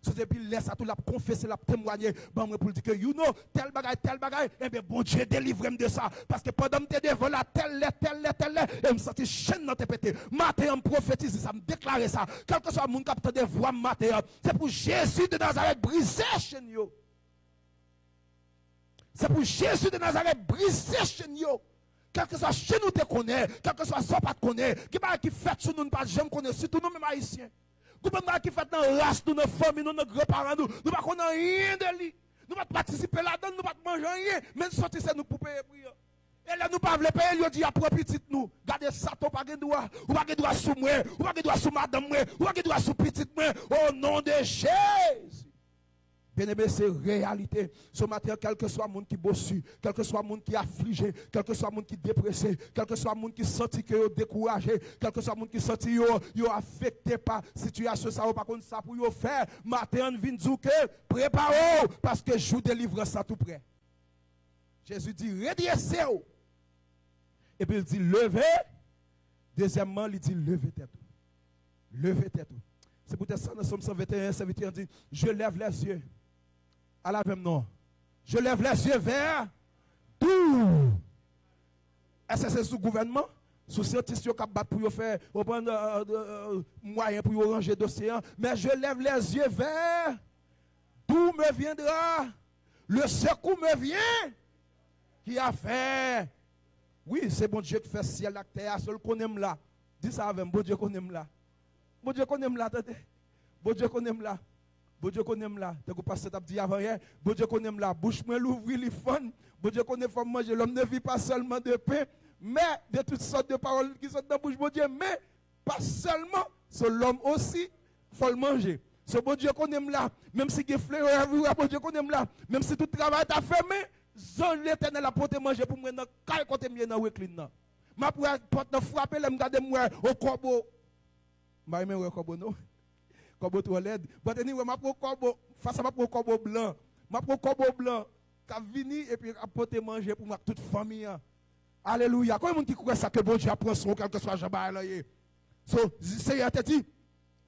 C'est puis laisse à tout la confesser, la témoigner, bon pour dire que you know tel bagaille, et bien bon Dieu délivre-moi de ça parce que pendant que tu devant la tel et me sentir chaîne dans tes pété. Matin on prophétise ça me déclarer ça. Quel que soit mon capteur de voix matin, c'est pour Jésus de Nazareth briser chaîne yo. C'est pour Jésus de Nazareth briser chaîne yo. Quel que soit chez nous te connaît, quel que soit ça pas te connaît, qui fait sur nous ne pas jamais connaître, surtout nous même haïtiens. Gouvernement qui fait dans la race, dans nos familles, dans nos grands-parents, nous ne pas connaître rien de lui. Nous ne pas participer là-dedans, nous ne pas manger rien. Même sortir c'est nous pour payer prière. Et là nous pas voulons payer, il dit à propre petite nous. Gardez ça, tu pas de droit. Ou pas de droit sous moi, ou pas de droit sous madame moi, ou pas de droit sous petite moi. Au nom de Jésus. Bien-aimé, c'est réalité. Ce matin, quel que soit le monde qui bossu, quel que soit le monde qui est affligé, quel que soit le monde qui est dépressé, quel que soit le monde qui senti que est découragé, quel que soit le monde qui senti qu'il est affecté par la situation, ça pas contre ça pour y faire. Matin, on vient dire que préparez-vous parce que je vous délivre ça tout près. Jésus dit, redressez-vous. Et puis il dit, levez. Deuxièmement, il dit, levez tête. Levez tête. C'est pour ça que nous sommes 121, serviteur dit, je lève les yeux. À la même nom. Je lève les yeux vers d'où? Est-ce que c'est sous gouvernement? Sous scientifiques qui battent pour faire moyen pour ranger d'océan. Mais je lève les yeux vers d'où me viendra? Le secours me vient. Qui a fait? Oui, c'est bon Dieu qui fait ciel la terre. Seul qu'on aime là. Dis ça avec bon Dieu qu'on aime là. Bon Dieu qu'on aime là. Bon Dieu qu'on aime là. Bon Dieu qu'on aime là, tant que pasteur t'a dit avant hier, bon Dieu qu'on aime là, bouche moi l'ouvrir les fun, bon Dieu qu'on aime faut manger, l'homme ne vit pas seulement de pain, mais de toutes sortes de paroles qui sont dans la bouche bon Dieu, mais pas seulement, c'est l'homme aussi, faut le manger. Ce bon Dieu qu'on aime là, même si il y a fleurs, bon Dieu qu'on aime là, même si tout le travail t'a fermé, zone l'éternel a pour te manger pour moi dans le côté mien dans Weklin là. Ma pour porte frapper, là me garder moi au corbeau. Ma aimé au corbeau non. Corbeau trop laid. But anyway, ma pour corbeau face à ma pour corbeau blanc. Ma pour corbeau blanc qui vini et puis apporter manger pour ma toute famille. Alléluia. Combien de monde qui croit ça que bon Dieu apprend son quel que soit Jabba là. So, Seigneur t'a dit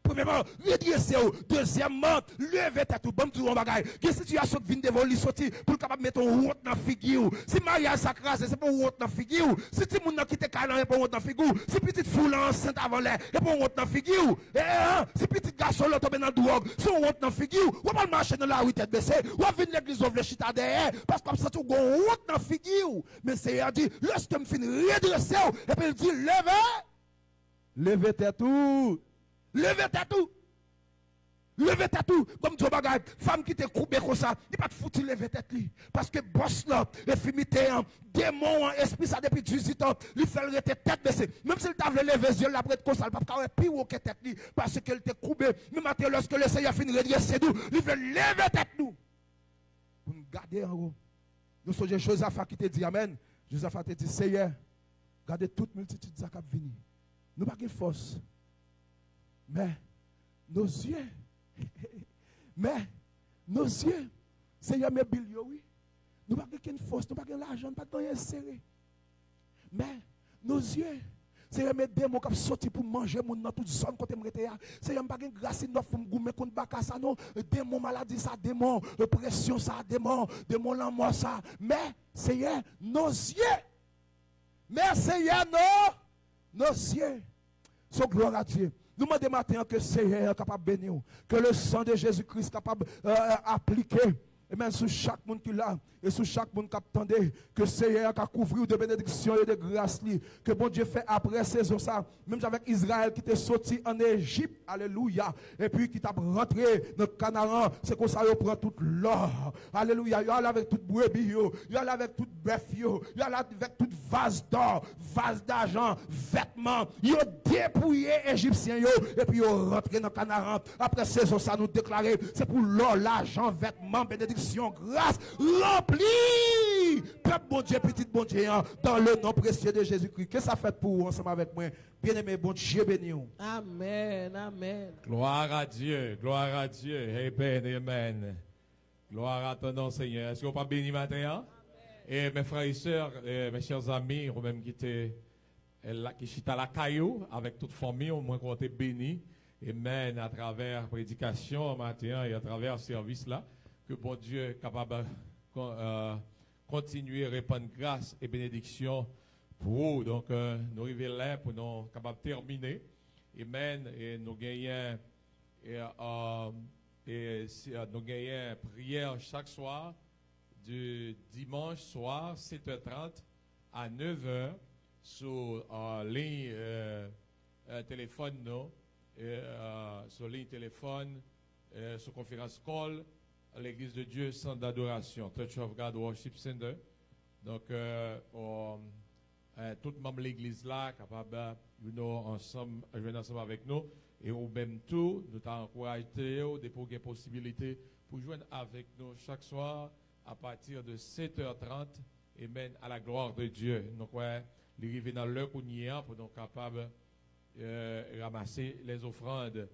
premièrement, redressez-vous. Deuxièmement, levez tête tout. Bon, tout le bagage. Quelle situation qui vient devant lui sortir pour capable mettre un honte dans la figure. Si mariage s'accrase, c'est pas honte dans la figure. Si tout le monde qui te calme, c'est pas honte dans la figure. Si petite foule enceinte avant l'air, c'est pas honte dans la figure. Si petit garçon là tombe dans la drogue, c'est honte dans la figure. Ou pas marcher dans la rue tête baissée. Ou venir l'église ouvre le chita derrière. Parce que comme ça, tu as honte dans la figure. Mais c'est dit, lorsque me finis redresser, et puis il dit, levez tête tout. Levez tête tout. Levez tête tout. Comme tu regardes, femme qui te coupe comme ça, il pas te foutre lever tête li. Parce que boss là, infimité, démon, esprit ça depuis 18 ans, il fait le tête baissée. Même s'il t'a levé les yeux là après comme ça, il pas faire pire que tête li parce qu'elle te coupé. Mais maintenant lorsque le Seigneur finit de redresser nous, il veut lever tête nous. Pour nous garder en haut. Nous sommes Josaphat qui te dit amen. Josaphat te dit Seigneur, gardez toute multitude ça qui venir. Nous pas de force. Mais nos yeux, Seigneur, mes billes, oui. Nous n'avons pas de force, nous n'avons pas l'argent, nous n'avons pas de serré. Mais nos yeux, Seigneur, mes démons qui sont sortis pour manger dans toute zone côté m'rete ya. Seigneur, pas de grâce neuf pour me goumer contre bakasa non. Démon maladie ça, démon pression ça, démon la mort ça. Mais Seigneur, nos yeux. Mais Seigneur, nos yeux. So gloire à Dieu. Nous demandons maintenant que le Seigneur est capable de bénir, que le sang de Jésus-Christ est capable d'appliquer. Et même sur chaque monde qui l'a, et sur chaque monde qui attendait, que le Seigneur a couvert de bénédictions et de grâce, que bon Dieu fait après saison ça, même avec Israël qui était sorti en Égypte, alléluia, et puis qui t'a rentré dans le Canaan, c'est comme ça, il prend tout l'or, alléluia, il y a avec toute brebis, il y a avec toute bœuf, il y a avec toute vase d'or, vase d'argent, vêtements, il a dépouillé Égyptiens, et puis il a rentré dans le Canaan, après saison ça, nous déclarer, c'est pour l'or, l'argent, vêtements, bénédictions, grâce, rempli, peuple bon Dieu, petit bon Dieu, dans le nom précieux de Jésus-Christ. Qu'est-ce que ça fait pour vous ensemble avec moi? Bien-aimé, bon Dieu béni. Amen, amen. Gloire à Dieu, amen, amen. Gloire à ton nom, Seigneur. Est-ce qu'on peut bénir matin? Et mes frères et sœurs, mes chers amis, ou même qui sont à la caillou, avec toute famille, au moins qu'on été béni. Amen, à travers la prédication matin et à travers ce service-là. Que bon Dieu est capable de continuer à répandre grâce et bénédiction pour vous. Donc, nous arrivons là pour nous capables de terminer. Amen. Et nous gagnons prière chaque soir, du dimanche soir, 7h30 à 9h, sur ligne téléphone, sur ligne téléphone, sur conférence call. L'église de Dieu, centre d'adoration, Church of God Worship Center. Donc, tout le monde de l'église là, capable de ensemble, jouer ensemble avec nous. Et au même tout, nous t'encourageons des possibilités pour joindre avec nous chaque soir à partir de 7h30. Amen, à la gloire de Dieu. Donc, il arrive dans l'heure où nous sommes pour nous capables de ramasser les offrandes.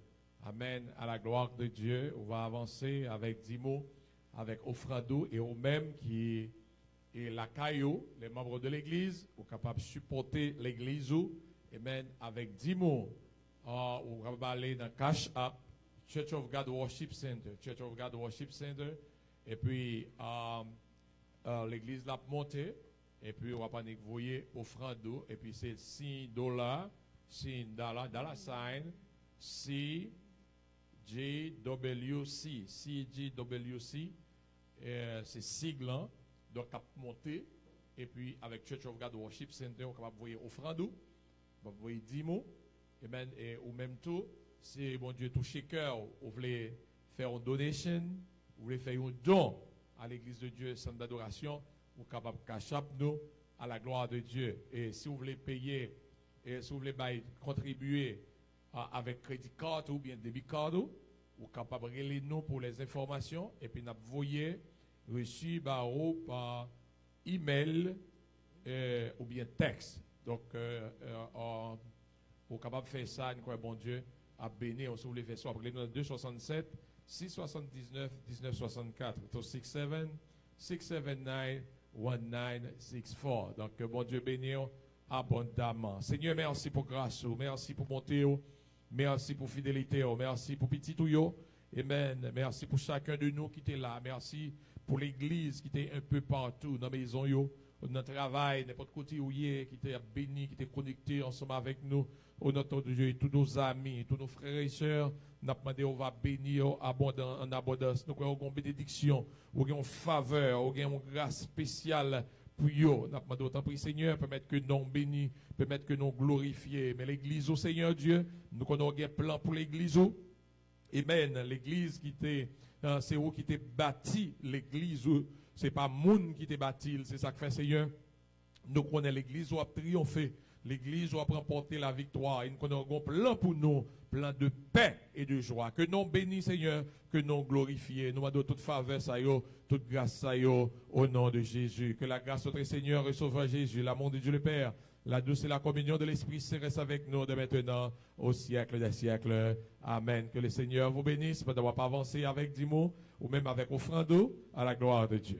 Amen, à la gloire de Dieu. On va avancer avec 10 mots, avec offrando et au même qui est la caillou, les membres de l'église, ou capables de supporter l'église. Amen, avec 10 mots. On va aller dans Cash App, Church of God Worship Center, Church of God Worship Center. Et puis, l'église l'a monté. Et puis, on va pas voyer offrando. Et puis, c'est $6, $, sign, CGWC, c'est sigle, donc à monter, et puis avec Church of God Worship Center, on va voir offrande, on va voir 10 mots, et ou même tout, c'est bon Dieu toucher cœur, vous voulez faire une donation, vous voulez faire un don à l'église de Dieu, centre d'adoration, vous êtes capable de cash up nous à la gloire de Dieu. Et si vous voulez payer, et si vous voulez contribuer avec crédit card ou bien débit card, vous êtes capable de relayer nous pour les informations et puis nous voyez reçu par email ou bien texte. Donc, vous êtes capable de faire ça, nous bon Dieu à bénir. Si vous voulez faire ça, appelez nous 267 679 1964. 267 679 1964. Donc, bon Dieu bénir abondamment. Seigneur, merci pour grâce, merci pour bonté, merci pour fidélité, merci pour petit tout. Amen. Merci pour chacun de nous qui était là. Merci pour l'église qui était un peu partout dans la maison, dans notre travail, n'importe côté où qui était béni, qui était connecté ensemble avec nous. Au nom de Dieu, et tous nos amis, tous nos frères et sœurs, nous avons demandé, on va bénir en abondance. Nous avons une bénédiction, nous avons une faveur, nous avons une grâce spéciale pour eux. Nous avons demandé autant pour le Seigneur, permettre que nous bénis, permettre que nous glorifions. Mais l'église au Seigneur Dieu, nous avons un plan pour l'église. Amen. L'église qui était, c'est vous qui t'es bâti l'église, c'est pas monde qui t'est bâti, c'est ça que fait Seigneur. Nous connaissons l'église où a triomphé, l'église où a remporté la victoire. Et nous connaissons un plan pour nous, plan de paix et de joie. Que nous bénissons Seigneur, que nous glorifions. Nous demandons toute faveur, ça y est, toute grâce, ça y est, au nom de Jésus. Que la grâce de notre Seigneur et Sauveur Jésus, l'amour de Dieu le Père, la douce et la communion de l'Esprit Saint reste avec nous de maintenant au siècle des siècles. Amen. Que le Seigneur vous bénisse pour n'avoir pas avancé avec 10 mots ou même avec offrande à la gloire de Dieu.